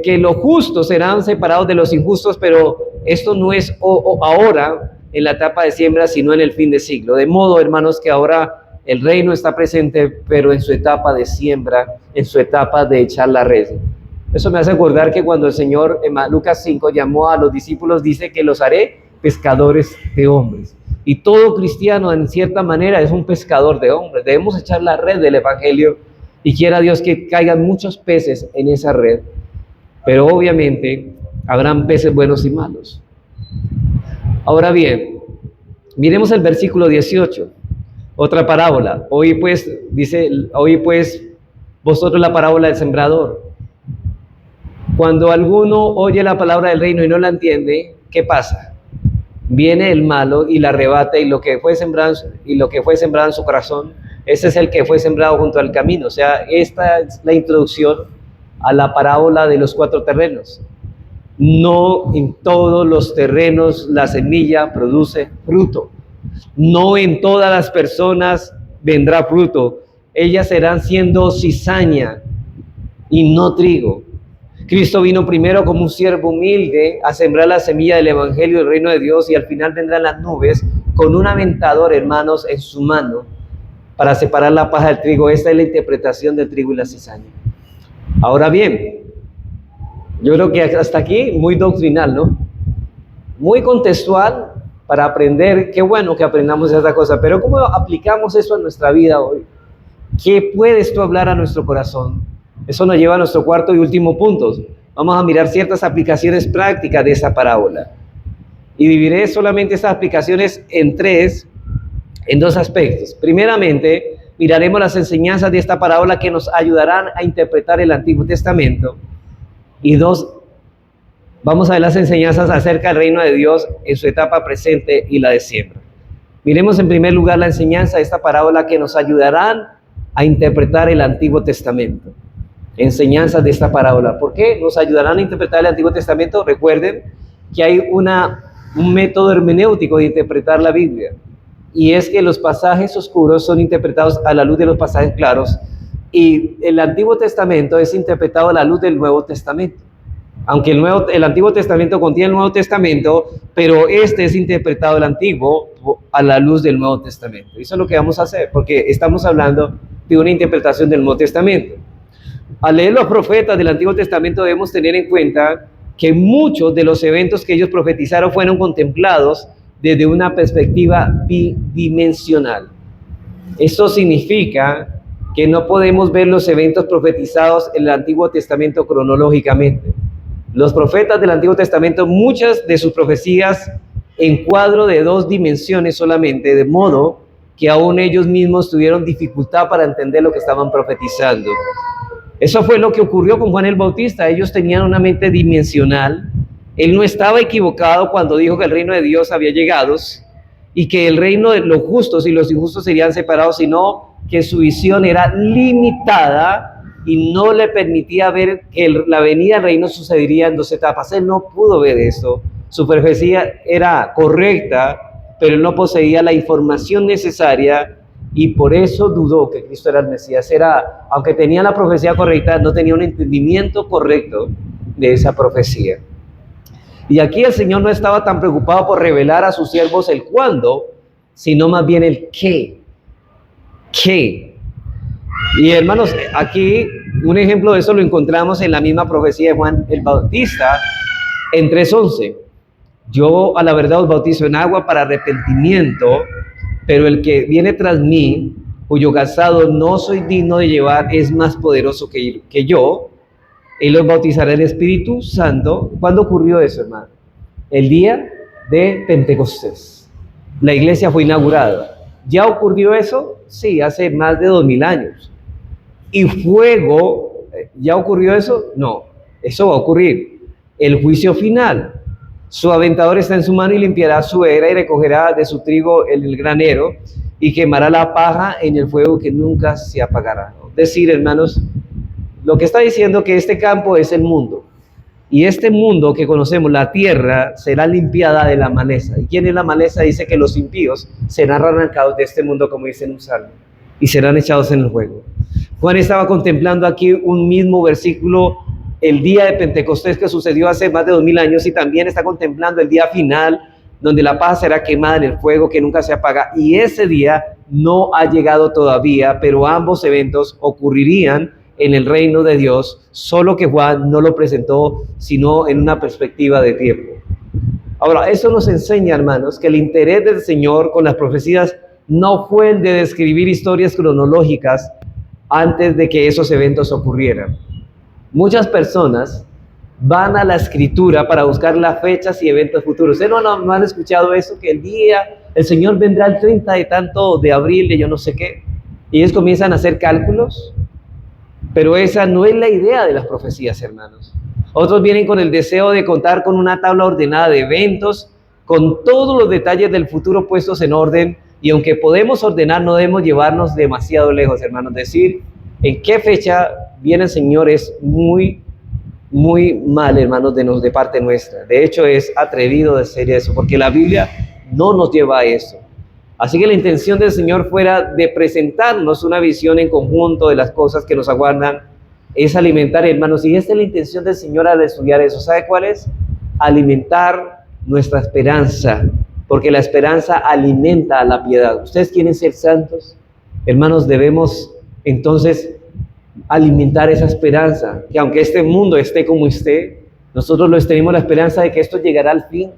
que los justos serán separados de los injustos, pero esto no es ahora en la etapa de siembra, sino en el fin de siglo. De modo, hermanos, que ahora el reino está presente, pero en su etapa de siembra, en su etapa de echar la red. Eso me hace acordar que cuando el Señor en Lucas 5 llamó a los discípulos, dice que los haré pescadores de hombres. Y todo cristiano, en cierta manera, es un pescador de hombres. Debemos echar la red del evangelio y quiera Dios que caigan muchos peces en esa red. Pero obviamente habrán peces buenos y malos. Ahora bien, miremos el versículo 18, otra parábola. Oí pues vosotros la parábola del sembrador. Cuando alguno oye la palabra del reino y no la entiende, ¿qué pasa? Viene el malo y la arrebata, y lo que fue sembrado en su corazón, ese es el que fue sembrado junto al camino. O sea, esta es la introducción a la parábola de los 4 terrenos. No en todos los terrenos la semilla produce fruto. No en todas las personas vendrá fruto. Ellas serán siendo cizaña y no trigo. Cristo vino primero como un siervo humilde a sembrar la semilla del evangelio del reino de Dios, y al final vendrán las nubes con un aventador, hermanos, en su mano, para separar la paja del trigo. Esta es la interpretación del trigo y la cizaña. Ahora bien, yo creo que hasta aquí muy doctrinal, ¿no? Muy contextual para aprender. Qué bueno que aprendamos esta cosa, pero ¿cómo aplicamos eso a nuestra vida hoy? ¿Qué puedes tú hablar a nuestro corazón? Eso nos lleva a nuestro cuarto y último punto. Vamos a mirar ciertas aplicaciones prácticas de esa parábola. Y dividiré solamente esas aplicaciones en dos aspectos. Primeramente, miraremos las enseñanzas de esta parábola que nos ayudarán a interpretar el Antiguo Testamento. Y dos, vamos a ver las enseñanzas acerca del reino de Dios en su etapa presente y la de siempre. Miremos en primer lugar la enseñanza de esta parábola que nos ayudarán a interpretar el Antiguo Testamento. Enseñanzas de esta parábola. ¿Por qué nos ayudarán a interpretar el Antiguo Testamento? Recuerden que hay un método hermenéutico de interpretar la Biblia, y es que los pasajes oscuros son interpretados a la luz de los pasajes claros, y el Antiguo Testamento es interpretado a la luz del Nuevo Testamento. Aunque el Antiguo Testamento contiene el Nuevo Testamento, pero este es interpretado el Antiguo a la luz del Nuevo Testamento. Eso es lo que vamos a hacer, porque estamos hablando de una interpretación del Nuevo Testamento. Al leer los profetas del Antiguo Testamento debemos tener en cuenta que muchos de los eventos que ellos profetizaron fueron contemplados desde una perspectiva bidimensional. Esto significa que no podemos ver los eventos profetizados en el Antiguo Testamento cronológicamente. Los profetas del Antiguo Testamento, muchas de sus profecías en cuadro de dos dimensiones solamente, de modo que aún ellos mismos tuvieron dificultad para entender lo que estaban profetizando. Eso fue lo que ocurrió con Juan el Bautista. Ellos tenían una mente dimensional. Él no estaba equivocado cuando dijo que el reino de Dios había llegado y que el reino de los justos y los injustos serían separados, sino que su visión era limitada y no le permitía ver que la venida del reino sucedería en dos etapas. Él no pudo ver eso. Su profecía era correcta, pero él no poseía la información necesaria, y por eso dudó que Cristo era el Mesías. Aunque tenía la profecía correcta, no tenía un entendimiento correcto de esa profecía. Y aquí el Señor no estaba tan preocupado por revelar a sus siervos el cuándo, sino más bien el qué. ¿Qué? Y hermanos, aquí un ejemplo de eso lo encontramos en la misma profecía de Juan el Bautista en 3:11. Yo a la verdad os bautizo en agua para arrepentimiento, pero el que viene tras mí, cuyo calzado no soy digno de llevar, es más poderoso que yo. Él los bautizará en el Espíritu Santo. ¿Cuándo ocurrió eso, hermano? El día de Pentecostés. La iglesia fue inaugurada. ¿Ya ocurrió eso? Sí, hace más de 2000 años. ¿Y fuego? ¿Ya ocurrió eso? No, eso va a ocurrir. El juicio final. Su aventador está en su mano y limpiará su era y recogerá de su trigo el granero y quemará la paja en el fuego que nunca se apagará. Es decir, hermanos, lo que está diciendo que este campo es el mundo, y este mundo que conocemos, la tierra, será limpiada de la maleza. ¿Y quién es la maleza? Dice que los impíos serán arrancados de este mundo, como dice en un salmo, y serán echados en el fuego. Juan estaba contemplando aquí un mismo versículo, el día de Pentecostés que sucedió hace más de 2000 años, y también está contemplando el día final, donde la paja será quemada en el fuego que nunca se apaga, y ese día no ha llegado todavía, pero ambos eventos ocurrirían en el reino de Dios, solo que Juan no lo presentó sino en una perspectiva de tiempo. Ahora, eso nos enseña, hermanos, que el interés del Señor con las profecías no fue el de describir historias cronológicas antes de que esos eventos ocurrieran. Muchas personas van a la Escritura para buscar las fechas y eventos futuros. ¿Ustedes no han escuchado eso? Que el Señor vendrá el 30 de tanto de abril de yo no sé qué. Y ellos comienzan a hacer cálculos. Pero esa no es la idea de las profecías, hermanos. Otros vienen con el deseo de contar con una tabla ordenada de eventos, con todos los detalles del futuro puestos en orden, y aunque podemos ordenar, no debemos llevarnos demasiado lejos, hermanos. Decir en qué fecha viene el Señor es muy mal, hermanos, de parte nuestra. De hecho, es atrevido decir eso, porque la Biblia no nos lleva a eso. Así que la intención del Señor fuera de presentarnos una visión en conjunto de las cosas que nos aguardan, es alimentar, hermanos, y esta es la intención del Señor al estudiar eso. ¿Sabe cuál es? Alimentar nuestra esperanza, porque la esperanza alimenta a la piedad. ¿Ustedes quieren ser santos? Hermanos, debemos entonces alimentar esa esperanza, que aunque este mundo esté como esté, nosotros tenemos la esperanza de que esto llegará al fin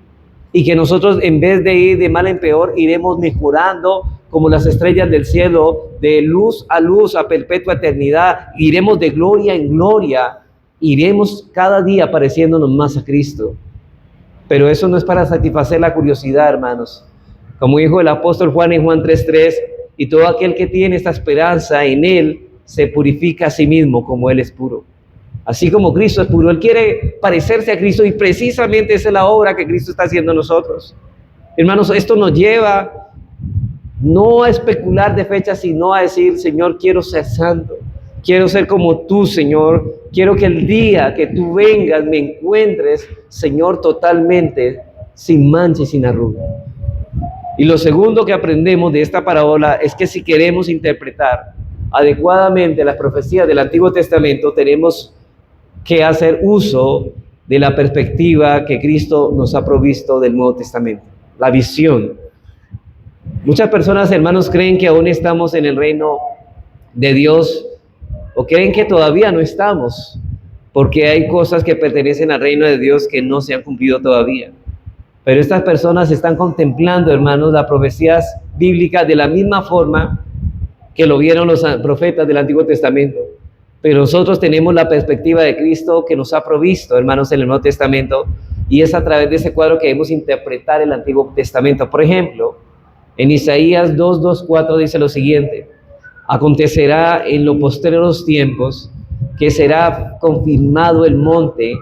y que nosotros, en vez de ir de mal en peor, iremos mejorando como las estrellas del cielo, de luz, a perpetua eternidad. Iremos de gloria en gloria, iremos cada día pareciéndonos más a Cristo. Pero eso no es para satisfacer la curiosidad, hermanos. Como dijo el apóstol Juan en Juan 3:3, y todo aquel que tiene esta esperanza en Él se purifica a sí mismo como Él es puro. Así como Cristo es puro, Él quiere parecerse a Cristo, y precisamente esa es la obra que Cristo está haciendo en nosotros. Hermanos, esto nos lleva no a especular de fechas, sino a decir: Señor, quiero ser santo, quiero ser como tú, Señor. Quiero que el día que tú vengas me encuentres, Señor, totalmente sin mancha y sin arruga. Y lo segundo que aprendemos de esta parábola es que si queremos interpretar adecuadamente las profecías del Antiguo Testamento, tenemos que hacer uso de la perspectiva que Cristo nos ha provisto del Nuevo Testamento, la visión. Muchas personas, hermanos, creen que aún estamos en el reino de Dios, o creen que todavía no estamos, porque hay cosas que pertenecen al reino de Dios que no se han cumplido todavía. Pero estas personas están contemplando, hermanos, las profecías bíblicas de la misma forma que lo vieron los profetas del Antiguo Testamento. Pero nosotros tenemos la perspectiva de Cristo que nos ha provisto, hermanos, en el Nuevo Testamento, y es a través de ese cuadro que debemos interpretar el Antiguo Testamento. Por ejemplo, en Isaías 2:4 dice lo siguiente: acontecerá en los postreros tiempos que será confirmado el monte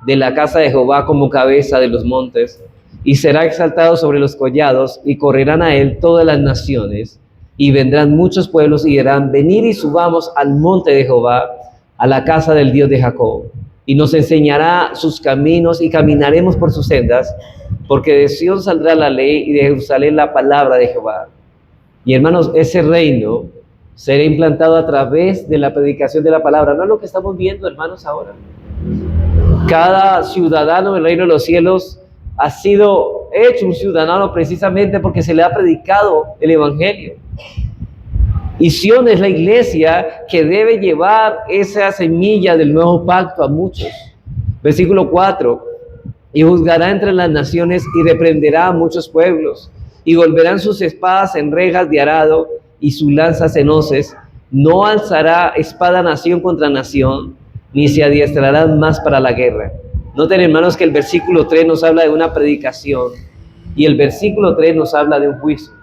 de la casa de Jehová como cabeza de los montes, y será exaltado sobre los collados, y correrán a él todas las naciones, y vendrán muchos pueblos y dirán: venid y subamos al monte de Jehová, a la casa del Dios de Jacob, y nos enseñará sus caminos, y caminaremos por sus sendas, porque de Sión saldrá la ley, y de Jerusalén la palabra de Jehová. Y hermanos, ese reino será implantado a través de la predicación de la palabra. ¿No es lo que estamos viendo, hermanos, ahora? Cada ciudadano del reino de los cielos ha sido hecho un ciudadano precisamente porque se le ha predicado el evangelio. Y Sion es la iglesia que debe llevar esa semilla del nuevo pacto a muchos. Versículo 4: y juzgará entre las naciones y reprenderá a muchos pueblos, y volverán sus espadas en rejas de arado y sus lanzas en hoces. No alzará espada nación contra nación, ni se adiestrarán más para la guerra. Noten, hermanos, que el versículo 3 nos habla de una predicación y el versículo 3 nos habla de un juicio.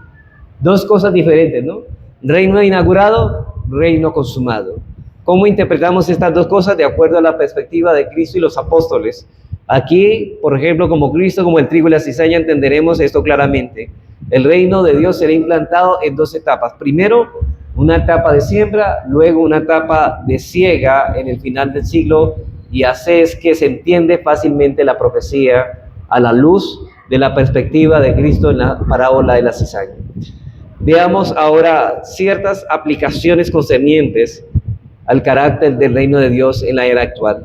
Dos cosas diferentes, ¿no? Reino inaugurado, reino consumado. ¿Cómo interpretamos estas dos cosas de acuerdo a la perspectiva de Cristo y los apóstoles? Aquí, por ejemplo, como Cristo, como el trigo y la cizaña, entenderemos esto claramente. El reino de Dios será implantado en dos etapas. Primero, una etapa de siembra, luego una etapa de siega en el final del siglo. Y así es que se entiende fácilmente la profecía a la luz de la perspectiva de Cristo en la parábola de la cizaña. Veamos ahora ciertas aplicaciones concernientes al carácter del reino de Dios en la era actual.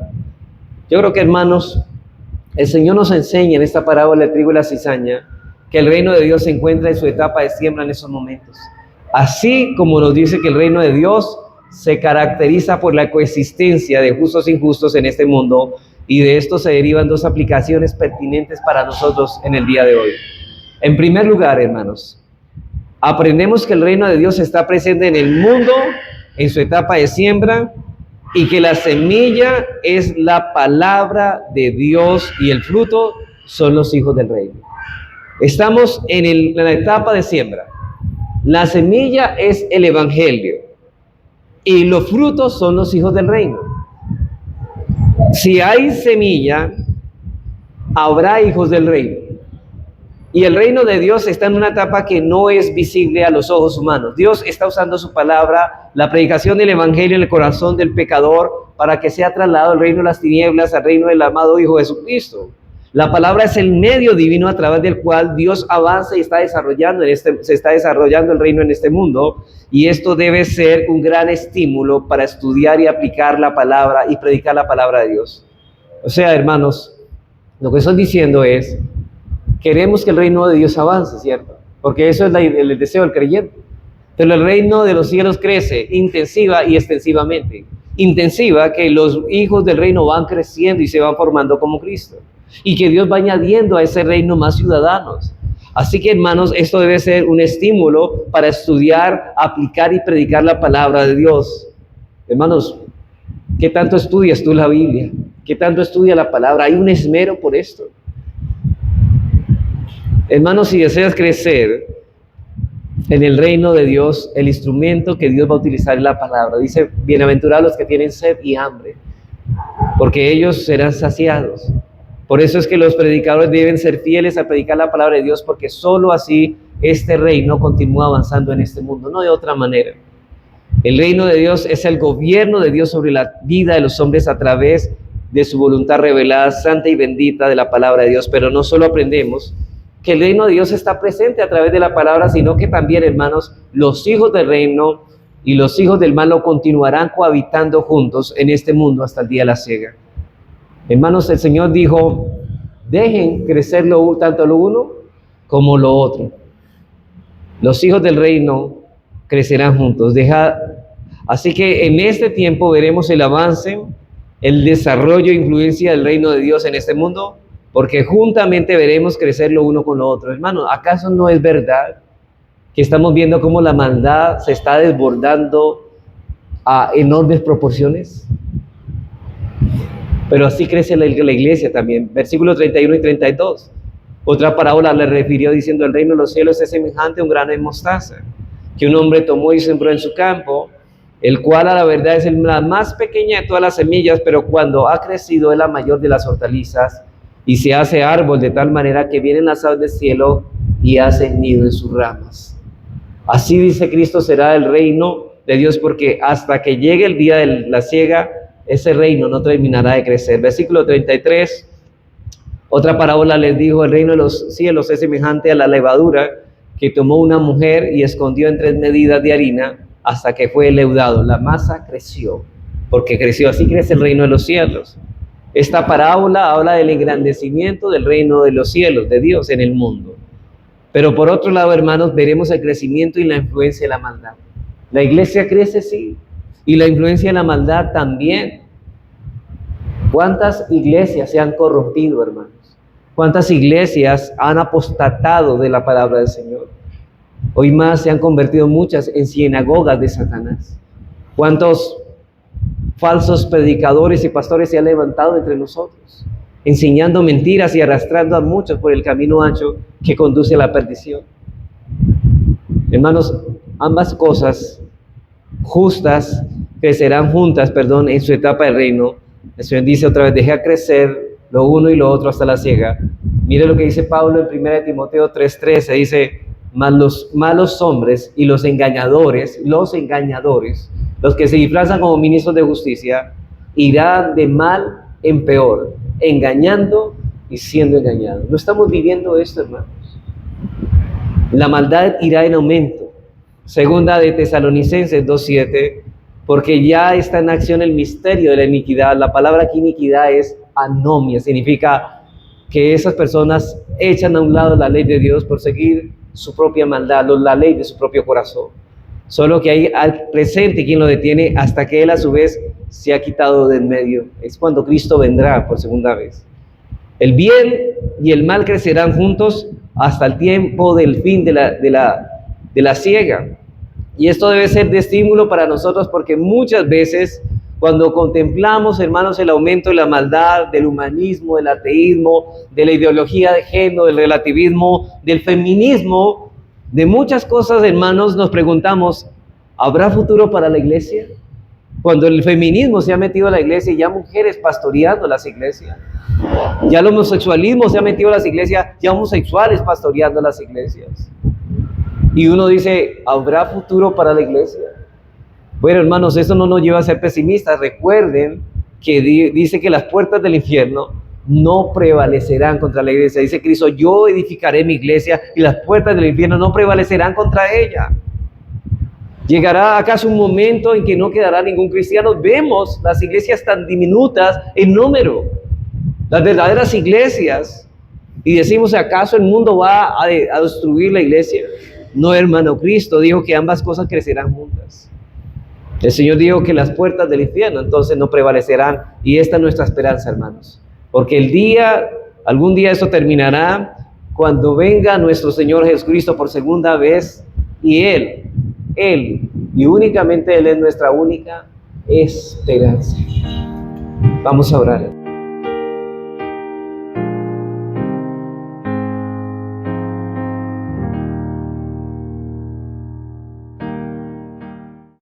Yo creo que, hermanos, el Señor nos enseña en esta parábola del trigo y la cizaña que el reino de Dios se encuentra en su etapa de siembra en esos momentos. Así como nos dice que el reino de Dios se caracteriza por la coexistencia de justos e injustos en este mundo, y de esto se derivan dos aplicaciones pertinentes para nosotros en el día de hoy. En primer lugar, hermanos, aprendemos que el reino de Dios está presente en el mundo en su etapa de siembra, y que la semilla es la palabra de Dios y el fruto son los hijos del reino. Estamos en la etapa de siembra. La semilla es el evangelio y los frutos son los hijos del reino. Si hay semilla, habrá hijos del reino. Y el reino de Dios está en una etapa que no es visible a los ojos humanos. Dios está usando su palabra, la predicación del evangelio en el corazón del pecador, para que sea trasladado el reino de las tinieblas al reino del amado Hijo Jesucristo. La palabra es el medio divino a través del cual Dios avanza y se está desarrollando el reino en este mundo, y esto debe ser un gran estímulo para estudiar y aplicar la palabra y predicar la palabra de Dios. O sea, hermanos, lo que estoy diciendo es: queremos que el reino de Dios avance, ¿cierto? Porque eso es el deseo del creyente. Pero el reino de los cielos crece intensiva y extensivamente. Intensiva, que los hijos del reino van creciendo y se van formando como Cristo. Y que Dios va añadiendo a ese reino más ciudadanos. Así que, hermanos, esto debe ser un estímulo para estudiar, aplicar y predicar la palabra de Dios. Hermanos, ¿qué tanto estudias tú la Biblia? ¿Qué tanto estudia la palabra? Hay un esmero por esto. Hermanos, si deseas crecer en el reino de Dios, el instrumento que Dios va a utilizar es la palabra. Dice, bienaventurados los que tienen sed y hambre, porque ellos serán saciados. Por eso es que los predicadores deben ser fieles a predicar la palabra de Dios, porque solo así este reino continúa avanzando en este mundo, no de otra manera. El reino de Dios es el gobierno de Dios sobre la vida de los hombres a través de su voluntad revelada, santa y bendita de la palabra de Dios. Pero no solo aprendemos que el reino de Dios está presente a través de la palabra, sino que también, hermanos, los hijos del reino y los hijos del mal continuarán cohabitando juntos en este mundo hasta el día de la siega. Hermanos, el Señor dijo, dejen crecer tanto lo uno como lo otro. Los hijos del reino crecerán juntos. Así que en este tiempo veremos el avance, el desarrollo e influencia del reino de Dios en este mundo, porque juntamente veremos crecer lo uno con lo otro. Hermanos, ¿acaso no es verdad que estamos viendo cómo la maldad se está desbordando a enormes proporciones? Pero así crece la iglesia también. Versículos 31 y 32. Otra parábola le refirió diciendo, el reino de los cielos es semejante a un grano de mostaza, que un hombre tomó y sembró en su campo, el cual a la verdad es la más pequeña de todas las semillas, pero cuando ha crecido es la mayor de las hortalizas, y se hace árbol de tal manera que vienen las aves del cielo y hacen nido en sus ramas. Así dice Cristo será el reino de Dios, porque hasta que llegue el día de la siega, ese reino no terminará de crecer. Versículo 33, otra parábola les dijo, el reino de los cielos es semejante a la levadura que tomó una mujer y escondió en 3 medidas de harina hasta que fue leudado. La masa creció, porque creció. Así crece el reino de los cielos. Esta parábola habla del engrandecimiento del reino de los cielos, de Dios en el mundo. Pero por otro lado, hermanos, veremos el crecimiento y la influencia de la maldad. La iglesia crece, sí, y la influencia de la maldad también. ¿Cuántas iglesias se han corrompido, hermanos? ¿Cuántas iglesias han apostatado de la palabra del Señor? Hoy más se han convertido muchas en sinagogas de Satanás. ¿Cuántos falsos predicadores y pastores se han levantado entre nosotros, enseñando mentiras y arrastrando a muchos por el camino ancho que conduce a la perdición? Hermanos, ambas cosas justas crecerán juntas, en su etapa de reino. El Señor dice otra vez, deja crecer lo uno y lo otro hasta la siega. Mire lo que dice Pablo en 1 Timoteo 3:13, dice, mas los malos hombres y los engañadores, los que se disfrazan como ministros de justicia, irán de mal en peor, engañando y siendo engañados. ¿No estamos viviendo esto, hermanos? La maldad irá en aumento. Segunda de Tesalonicenses 2:7, porque ya está en acción el misterio de la iniquidad. La palabra aquí iniquidad es anomia, significa que esas personas echan a un lado la ley de Dios por seguir su propia maldad, la ley de su propio corazón. Solo que hay al presente quien lo detiene hasta que él a su vez se ha quitado de en medio. Es cuando Cristo vendrá por segunda vez. El bien y el mal crecerán juntos hasta el tiempo del fin de la siega. Y esto debe ser de estímulo para nosotros, porque muchas veces cuando contemplamos, hermanos, el aumento de la maldad, del humanismo, del ateísmo, de la ideología de género, del relativismo, del feminismo, de muchas cosas, hermanos, nos preguntamos, ¿habrá futuro para la iglesia? Cuando el feminismo se ha metido a la iglesia y ya mujeres pastoreando las iglesias, ya el homosexualismo se ha metido a las iglesias, ya homosexuales pastoreando las iglesias. Y uno dice, ¿habrá futuro para la iglesia? Bueno, hermanos, eso no nos lleva a ser pesimistas. Recuerden que dice que las puertas del infierno no prevalecerán contra la iglesia. Dice Cristo, yo edificaré mi iglesia y las puertas del infierno no prevalecerán contra ella. ¿Llegará acaso un momento en que no quedará ningún cristiano? Vemos las iglesias tan diminutas en número, las verdaderas iglesias, y decimos, ¿acaso el mundo va a destruir la iglesia? No, hermano, Cristo dijo que ambas cosas crecerán juntas. El Señor dijo que las puertas del infierno entonces no prevalecerán, y esta es nuestra esperanza, hermanos, porque algún día eso terminará cuando venga nuestro Señor Jesucristo por segunda vez, y Él y únicamente Él es nuestra única esperanza. Vamos a orar.